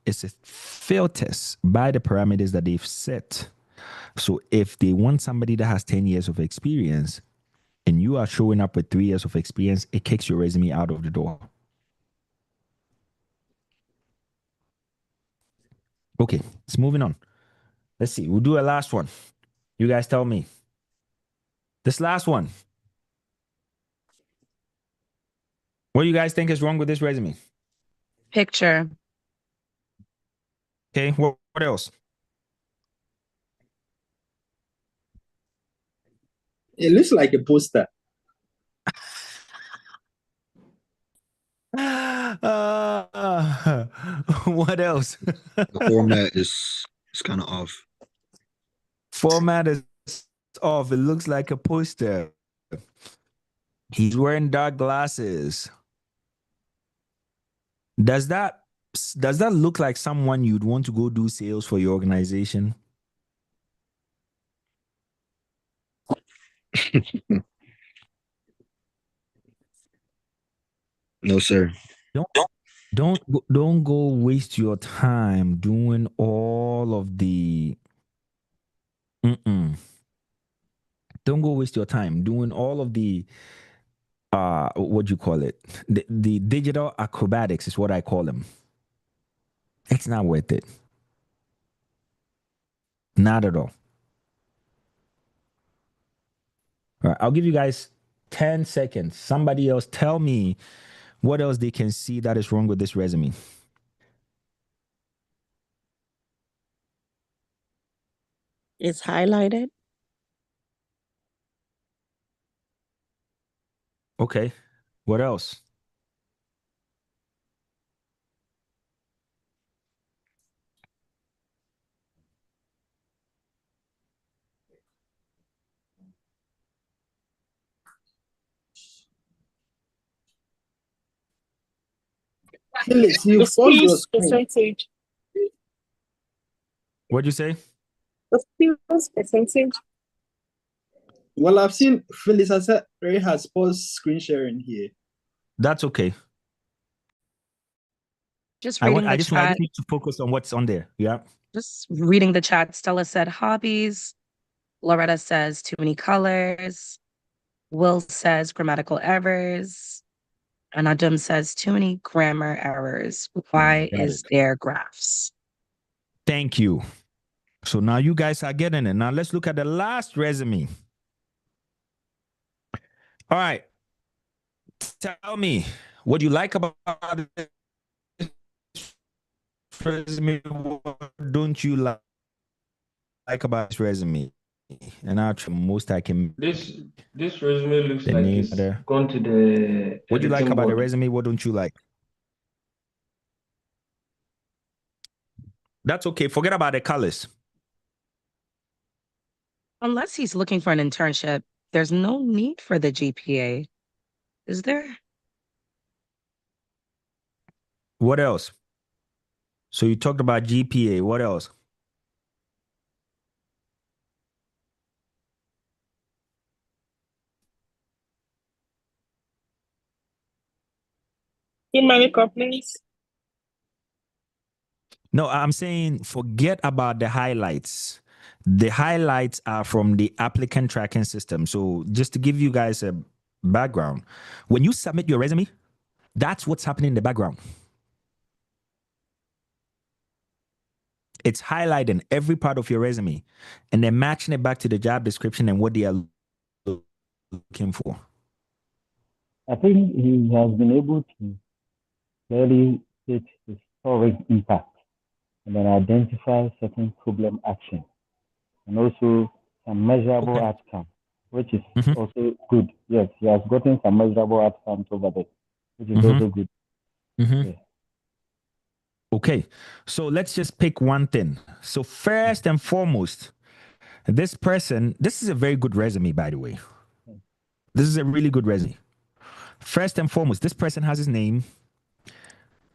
is it filters by the parameters that they've set. So if they want somebody that has 10 years of experience and you are showing up with 3 years of experience, it kicks your resume out of the door. Okay, it's moving on. Let's see. We'll do a last one. You guys tell me. This last one. What do you guys think is wrong with this resume? Picture. Okay, what else? It looks like a poster. What else? The format is kind of off. Format is off. It looks like a poster. He's wearing dark glasses. Does that look like someone you'd want to go do sales for your organization? No, sir. Don't go waste your time doing all of the Don't go waste your time doing all of the what do you call it? The digital acrobatics is what I call them. It's not worth it. Not at all. All right, I'll give you guys 10 seconds. Somebody else tell me what else they can see that is wrong with this resume. It's highlighted. Okay. What else? Phyllis, you found your screen. Percentage. What'd you say? The skills percentage. Well, I've seen Phyllis has paused screen sharing here. That's okay. Just reading I the just chat. need to focus on what's on there. Yeah. Just reading the chat. Stella said hobbies. Loretta says too many colors. Will says grammatical errors. And Adam says too many grammar errors. Why is there graphs? Thank you. So now you guys are getting it. Now let's look at the last resume. All right. Tell me, what you like about this resume? What don't you like about this resume? And I'll try most I can. This resume looks The like name it's there. gone to the. What do you like editing about the board. resume? What don't you like? That's okay. Forget about the colors. Unless he's looking for an internship, there's no need for the GPA. Is there? What else? So you talked about GPA. What else? In many companies. No, I'm saying forget about the highlights. The highlights are from the applicant tracking system. So just to give you guys a background, when you submit your resume, that's what's happening in the background. It's highlighting every part of your resume and then matching it back to the job description and what they are looking for. I think he has been able to clearly state his historic impact and then identify certain problem action and also some measurable outcome, which is also good. Yes, he has gotten some measurable outcomes over there, which is also good. Yeah. Okay, so let's just pick one thing. So first and foremost, this person, this is a very good resume, by the way. This is a really good resume. First and foremost, this person has his name,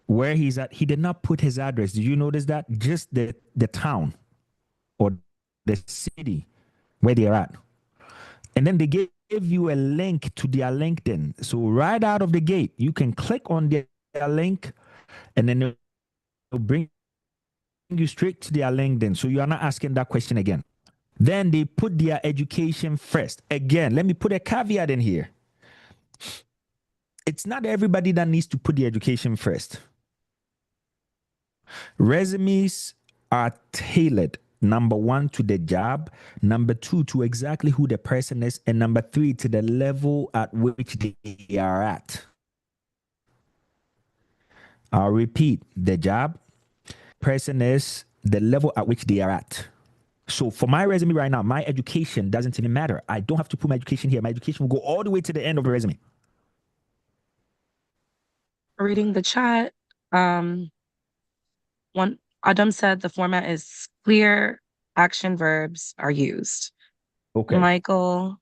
where he's at. He did not put his address. Did you notice that? Just the town or the city where they're at. And then they gave you a link to their LinkedIn. So right out of the gate, you can click on their link and then it'll bring you straight to their LinkedIn. So you are not asking that question again. Then they put their education first. Again, let me put a caveat in here. It's not everybody that needs to put the education first. Resumes are tailored, number one, to the job, number two, to exactly who the person is, and number three, to the level at which they are at. I'll repeat, the job, person is, the level at which they are at. So for my resume right now, my education doesn't even matter. I don't have to put my education here. My education will go all the way to the end of the resume. Reading the chat, one Adam said the format is clear, action verbs are used. Okay. Michael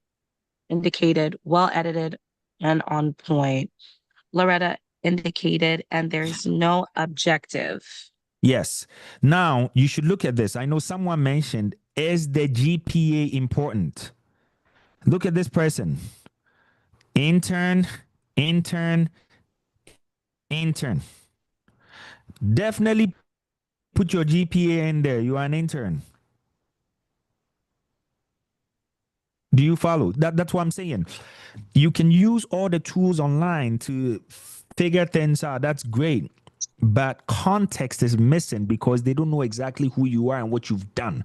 indicated well edited and on point. Loretta indicated, and there's no objective. Yes. Now you should look at this. I know someone mentioned, is the GPA important? Look at this person. Intern. Definitely put your GPA in there. You are an intern. Do you follow? That's what I'm saying. You can use all the tools online to figure things out. That's great. But context is missing because they don't know exactly who you are and what you've done.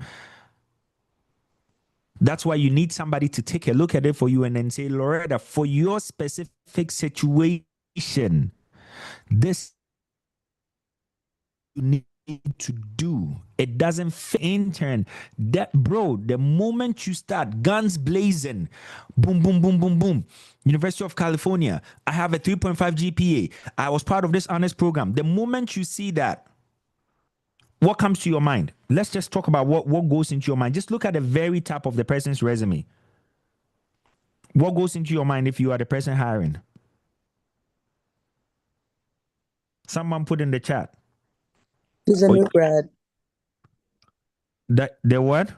That's why you need somebody to take a look at it for you and then say, Loretta, for your specific situation, this you need to do. It doesn't fit intern. That bro, the moment you start guns blazing, boom, boom, boom, boom, boom. University of California, I have a 3.5 GPA. I was part of this honors program. The moment you see that, what comes to your mind? Let's just talk about what goes into your mind. Just look at the very top of the person's resume. What goes into your mind if you are the person hiring? Someone put in the chat. He's a new grad. The what?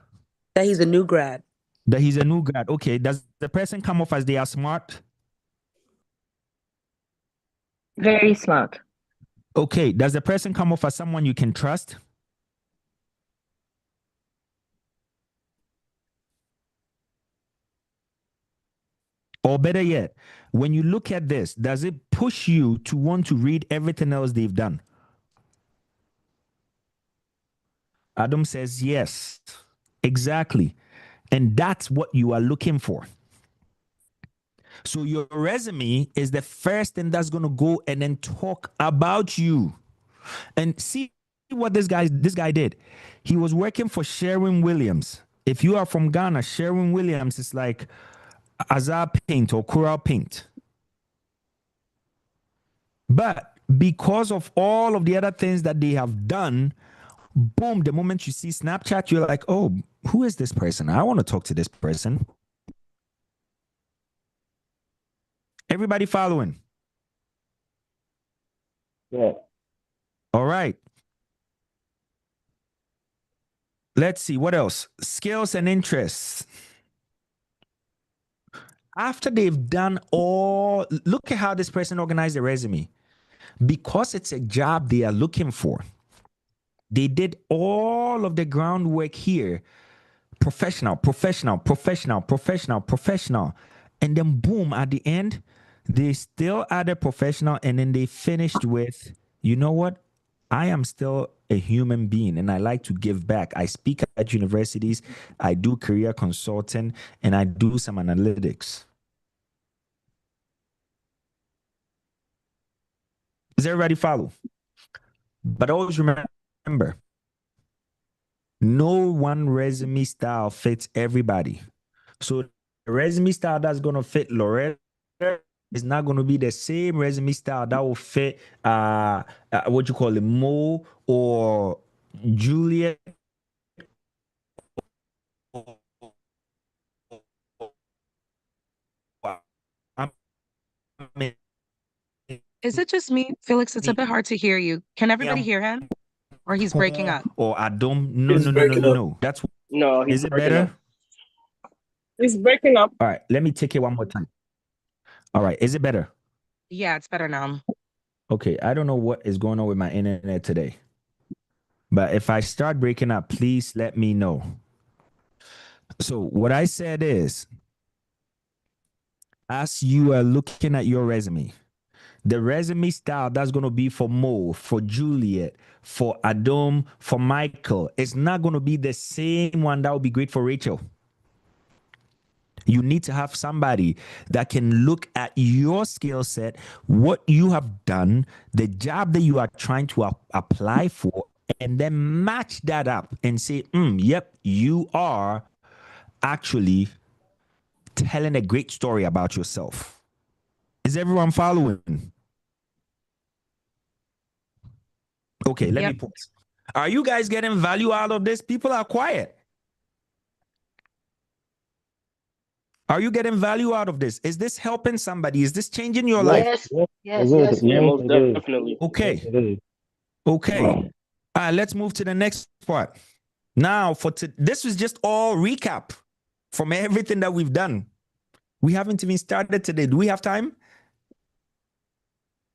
That he's a new grad. That he's a new grad. Okay. Does the person come off as they are smart? Very smart. Okay. Does the person come off as someone you can trust? Or better yet, when you look at this, does it push you to want to read everything else they've done? Adam says yes, exactly. And that's what you are looking for. So your resume is the first thing that's going to go and then talk about you. And see what this guy did. He was working for Sherwin-Williams. If you are from Ghana, Sherwin-Williams is like Azar Paint or Coral Paint. But because of all of the other things that they have done, boom, the moment you see Snapchat, you're like, oh, who is this person? I want to talk to this person. Everybody following? Yeah. All right. Let's see. What else? Skills and interests. After they've done all, look at how this person organized the resume. Because it's a job they are looking for, they did all of the groundwork here. Professional. And then boom, at the end, they still added professional, and then they finished with, you know what? I am still a human being and I like to give back. I speak at universities, I do career consulting, and I do some analytics. Does everybody follow? But always remember, no one resume style fits everybody. So the resume style that's going to fit Loretta It's not going to be the same resume style that will fit what you call it, Mo or Juliet. Is it just me, Felix? It's a bit hard to hear you. Can everybody hear him? Or he's breaking up? Or Adom? No, He's no, no, no, breaking no, up. no. That's No, he's is it breaking better? up. It's breaking up. All right, let me take it one more time. All right, is it better? Yeah, it's better now. Okay, I don't know what is going on with my internet today. But if I start breaking up, please let me know. So what I said is, as you are looking at your resume, the resume style that's going to be for Mo, for Juliet, for Adom, for Michael, it's not going to be the same one that would be great for Rachel. You need to have somebody that can look at your skill set, what you have done, the job that you are trying to apply for, and then match that up and say, yep, you are actually telling a great story about yourself. Is everyone following? Okay, let me pause. Are you guys getting value out of this? People are quiet. Are you getting value out of this? Is this helping somebody? Is this changing your life? Yes. Yeah, most definitely. Okay. Okay. All right, let's move to the next part. Now, this was just all recap from everything that we've done. We haven't even started today. Do we have time?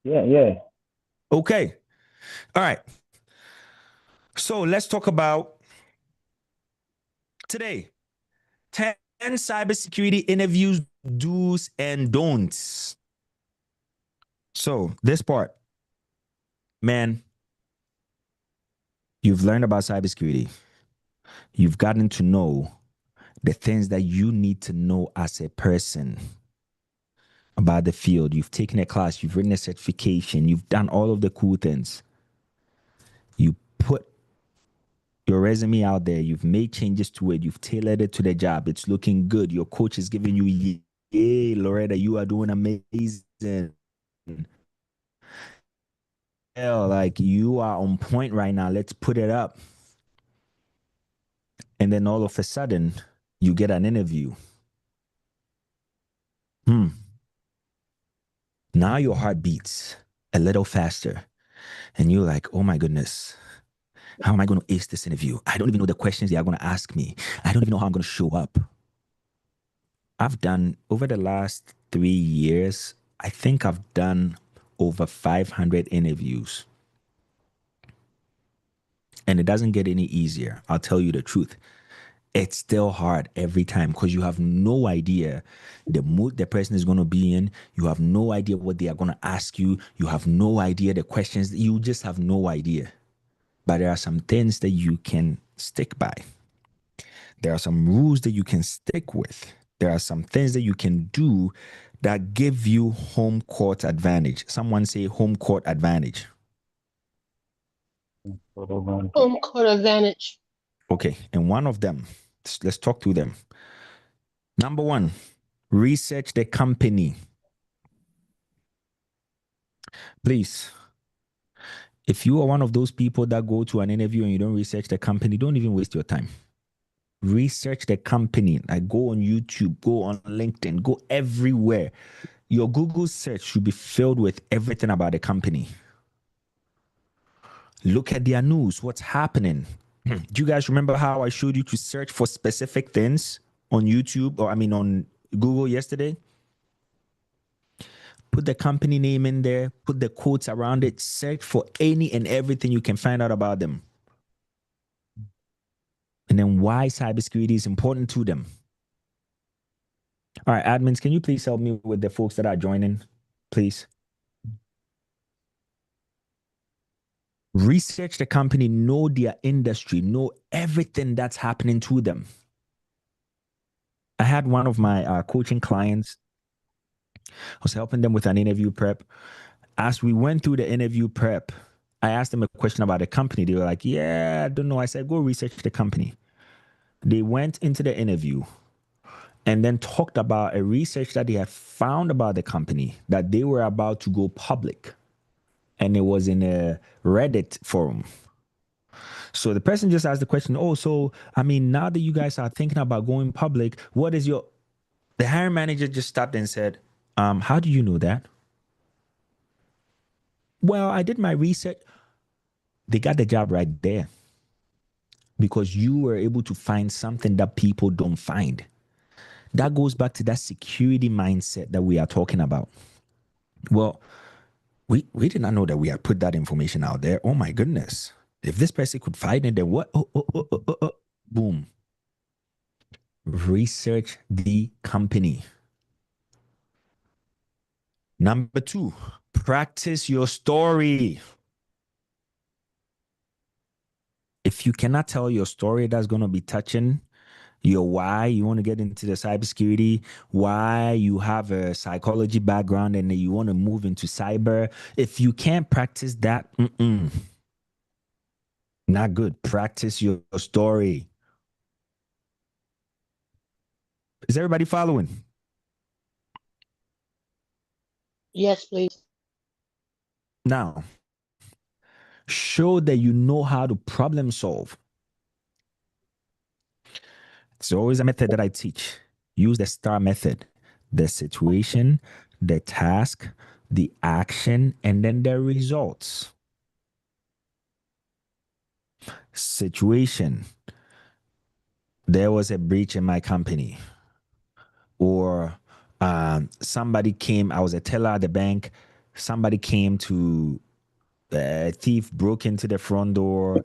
Yeah. Okay. All right. So let's talk about today. 10 cybersecurity interviews, do's and don'ts. So this part, man, you've learned about cybersecurity. You've gotten to know the things that you need to know as a person about the field. You've taken a class, you've written a certification, you've done all of the cool things. You put your resume out there, you've made changes to it, you've tailored it to the job, it's looking good. Your coach is giving you, yay, Loretta, you are doing amazing. Hell, like you are on point right now. Let's put it up. And then all of a sudden, you get an interview. Now your heart beats a little faster. And you're like, oh my goodness, how am I going to ace this interview? I don't even know the questions they are going to ask me. I don't even know how I'm going to show up. I've done, over the last 3 years, I think I've done over 500 interviews. And it doesn't get any easier. I'll tell you the truth. It's still hard every time because you have no idea the mood the person is going to be in. You have no idea what they are going to ask you. You have no idea the questions. You just have no idea. But there are some things that you can stick by. There are some rules that you can stick with. There are some things that you can do that give you home court advantage. Someone say home court advantage. Home court advantage. Okay, and one of them, let's talk through them. Number one, research the company. Please, if you are one of those people that go to an interview and you don't research the company, don't even waste your time. Research the company. Like go on YouTube, go on LinkedIn, go everywhere. Your Google search should be filled with everything about the company. Look at their news, what's happening. Do you guys remember how I showed you to search for specific things on YouTube or on Google yesterday? Put the company name in there, put the quotes around it, search for any and everything you can find out about them. And then why cybersecurity is important to them. All right, admins, can you please help me with the folks that are joining, please? Research the company, know their industry, know everything that's happening to them. I had one of my coaching clients. I was helping them with an interview prep. As we went through the interview prep, I asked them a question about the company. They were like, yeah, I don't know. I said, go research the company. They went into the interview and then talked about a research that they had found about the company that they were about to go public. And it was in a Reddit forum. So the person just asked the question, oh, so, I mean, now that you guys are thinking about going public, what is your... The hiring manager just stopped and said, how do you know that? Well, I did my research. They got the job right there because you were able to find something that people don't find. That goes back to that security mindset that we are talking about. Well, we did not know that we had put that information out there. Oh my goodness. If this person could find it, then what? Boom. Research the company. Number 2, practice your story. If you cannot tell your story, that's going to be touching your why you want to get into the cybersecurity, why you have a psychology background and you want to move into cyber. If you can't practice that, not good. Practice your story. Is everybody following? Yes, please. Now, show that you know how to problem solve. It's always a method that I teach. Use the STAR method. The situation, the task, the action, and then the results. Situation. There was a breach in my company. Or somebody came, I was a teller at the bank, somebody came to, a thief broke into the front door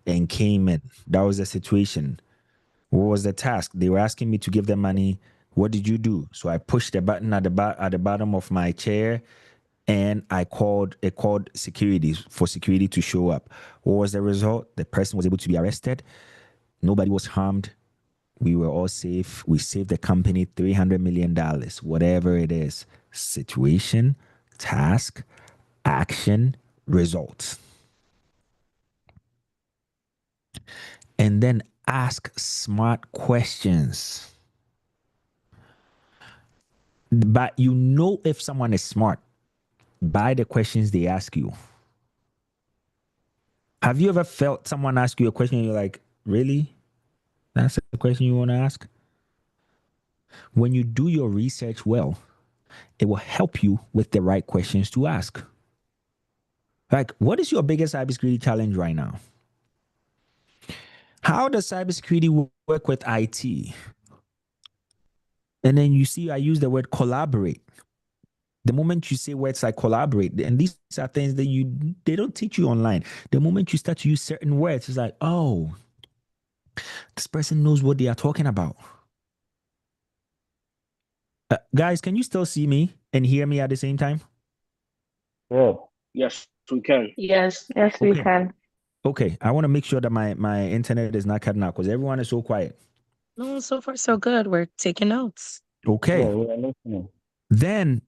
and came in. That was the situation. What was the task? They were asking me to give them money. What did you do? So I pushed the button at the bottom of my chair and it called security for security to show up. What was the result? The person was able to be arrested. Nobody was harmed. We were all safe. We saved the company $300 million, whatever it is. Situation, task, action, results. And then ask smart questions. But you know if someone is smart by the questions they ask you. Have you ever felt someone ask you a question and you're like, really? That's the question you want to ask? When you do your research well, it will help you with the right questions to ask. Like, what is your biggest cybersecurity challenge right now? How does cybersecurity work with IT? And then you see, I use the word collaborate. The moment you say words like collaborate, and these are things that they don't teach you online. The moment you start to use certain words, it's like, oh, this person knows what they are talking about. Guys, can you still see me and hear me at the same time? Yeah. Yes, we can. Yes. Yes, we can. Okay, I want to make sure that my internet is not cutting out because everyone is so quiet. No, so far so good. We're taking notes. Okay. Yeah, we are listening. Then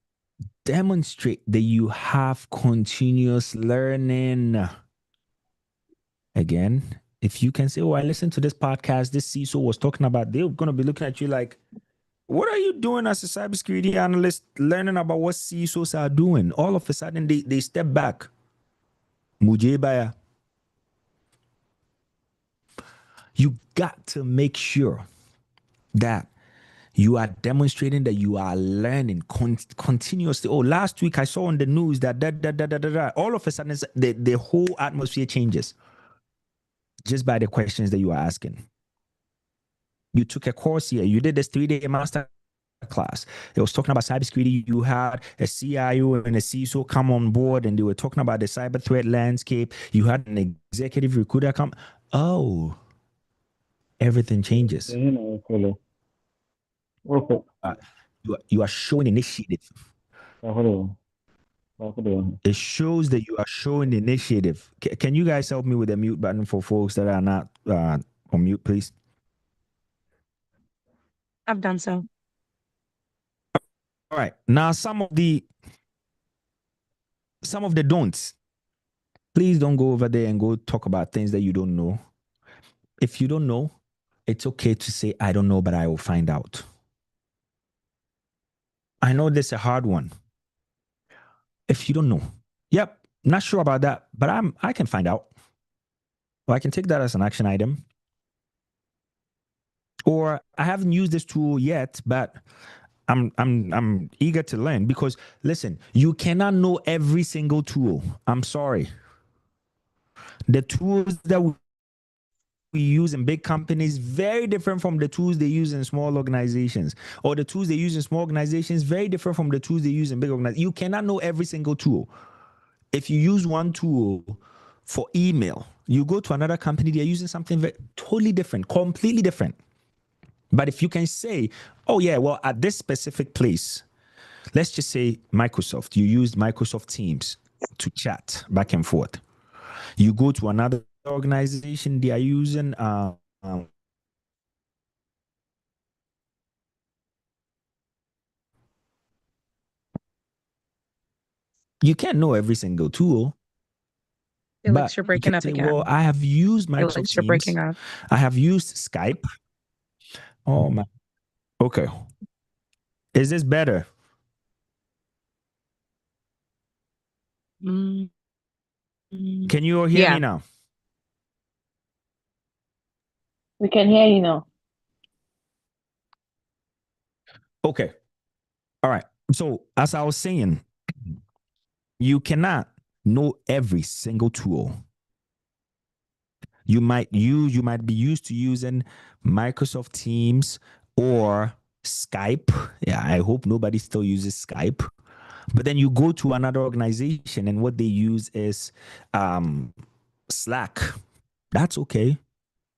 demonstrate that you have continuous learning. Again, if you can say, oh, I listened to this podcast, this CISO was talking about, they're going to be looking at you like, what are you doing as a cybersecurity analyst learning about what CISOs are doing? All of a sudden, they step back. Mujibaya. You got to make sure that you are demonstrating that you are learning continuously. Oh, last week I saw on the news that all of a sudden the whole atmosphere changes just by the questions that you are asking. You took a course here. You did this 3-day master class. It was talking about cybersecurity. You had a CIO and a CISO come on board and they were talking about the cyber threat landscape. You had an executive recruiter come. Oh, everything changes. Okay. You are showing initiative. It shows that you are showing initiative. Can you guys help me with the mute button for folks that are not on mute, please? I've done so. All right. Now, some of the don'ts. Please don't go over there and go talk about things that you don't know. If you don't know, it's okay to say, I don't know, but I will find out. I know this is a hard one. If you don't know, yep, not sure about that, but I can find out. Or I can take that as an action item. Or I haven't used this tool yet, but I'm eager to learn, because listen, you cannot know every single tool. I'm sorry. The tools that we use in big companies very different from the tools they use in small organizations, or the tools they use in small organizations very different from the tools they use in big organizations. You cannot know every single tool. If you use one tool for email, you go to another company, they're using something totally different, completely different. But if you can say, oh yeah, well, at this specific place, let's just say Microsoft, you used Microsoft Teams to chat back and forth. You go to another organization, they are using you can't know every single tool. Felix, But you're breaking up say, again. well, I have used Microsoft Felix, Teams. you're breaking up. I have used Skype. Oh man. Okay. Is this better? Mm. Can you all hear me now? We can hear you now. Okay. All right. So as I was saying, you cannot know every single tool. You might be used to using Microsoft Teams or Skype. Yeah, I hope nobody still uses Skype. But then you go to another organization and what they use is Slack. That's okay.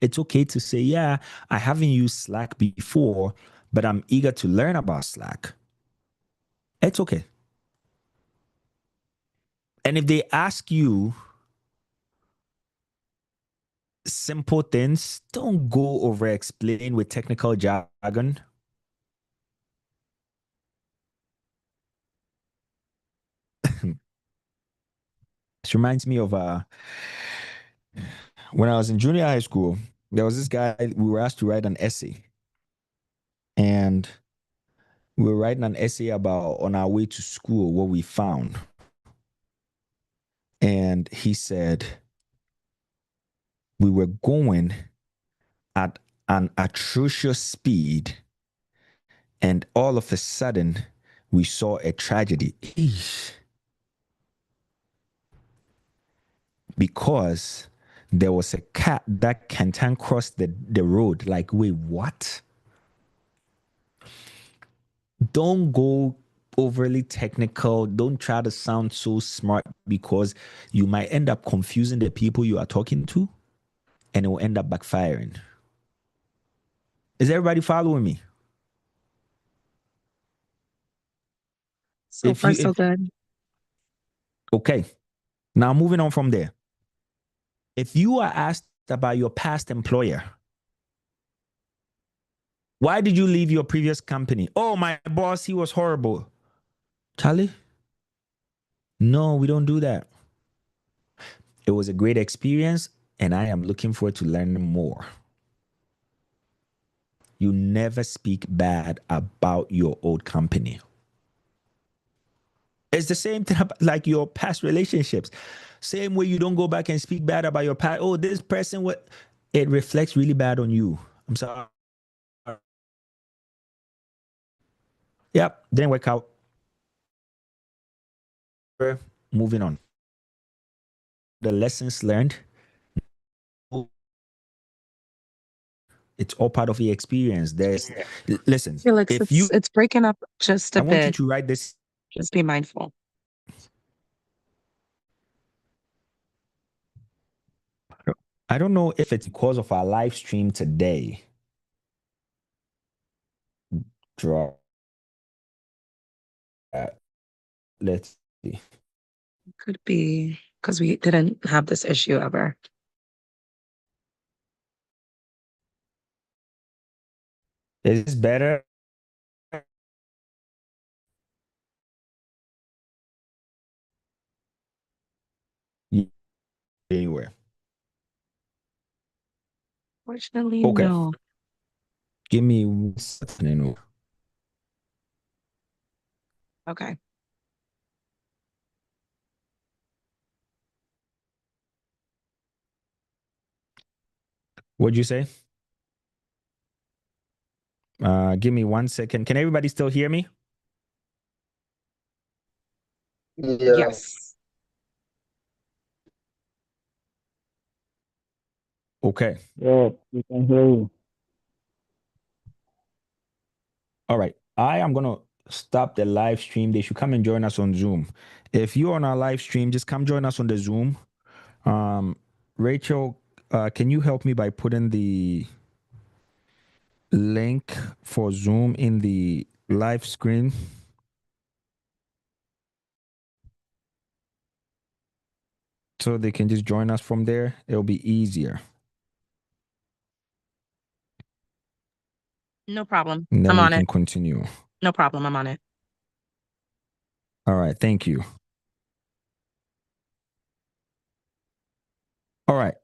It's okay to say, yeah, I haven't used Slack before, but I'm eager to learn about Slack. It's okay. And if they ask you simple things, don't go over explain with technical jargon. This reminds me of when I was in junior high school, there was this guy, we were asked to write an essay. And we were writing an essay about on our way to school, what we found. And he said, we were going at an atrocious speed, and all of a sudden, we saw a tragedy. Eesh. Because there was a cat that can't cross the road. Like, wait, what? Don't go overly technical. Don't try to sound so smart, because you might end up confusing the people you are talking to, and it will end up backfiring. Is everybody following me? So far, so good. Okay. Now, moving on from there. If you are asked about your past employer, why did you leave your previous company? Oh, my boss, he was horrible. Charlie? No, we don't do that. It was a great experience, and I am looking forward to learning more. You never speak bad about your old company. It's the same thing like your past relationships. Same way you don't go back and speak bad about your past. Oh, this person, what? It reflects really bad on you. I'm sorry. Yep, didn't work out. Moving on. The lessons learned. It's all part of the experience. Listen, Felix, if it's breaking up just a bit. I want you to write this. Just be mindful. I don't know if it's because of our live stream today. Draw. Let's see. Could be because we didn't have this issue ever. Is this better? Anywhere. Fortunately, okay. No. Give me 1 second. Okay. What'd you say? Give me 1 second. Can everybody still hear me? Yes. Okay. Yeah, we can hear you. All right. I am going to stop the live stream. They should come and join us on Zoom. If you're on our live stream, just come join us on the Zoom. Rachel, can you help me by putting the link for Zoom in the live screen? So they can just join us from there. It'll be easier. No problem. And then I'm we on can it. continue. No problem. I'm on it. All right. Thank you. All right.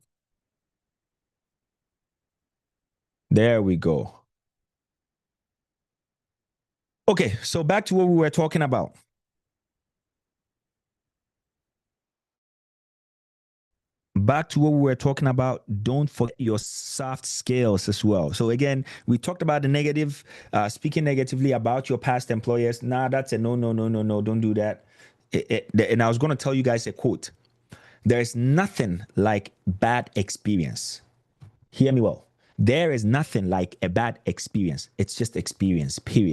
There we go. Okay. So back to what we were talking about. Back to what we were talking about, don't forget your soft skills as well. So again, we talked about the negative, speaking negatively about your past employers. Nah, that's a no, don't do that. And I was going to tell you guys a quote. There's nothing like bad experience. Hear me well. There is nothing like a bad experience. It's just experience, period.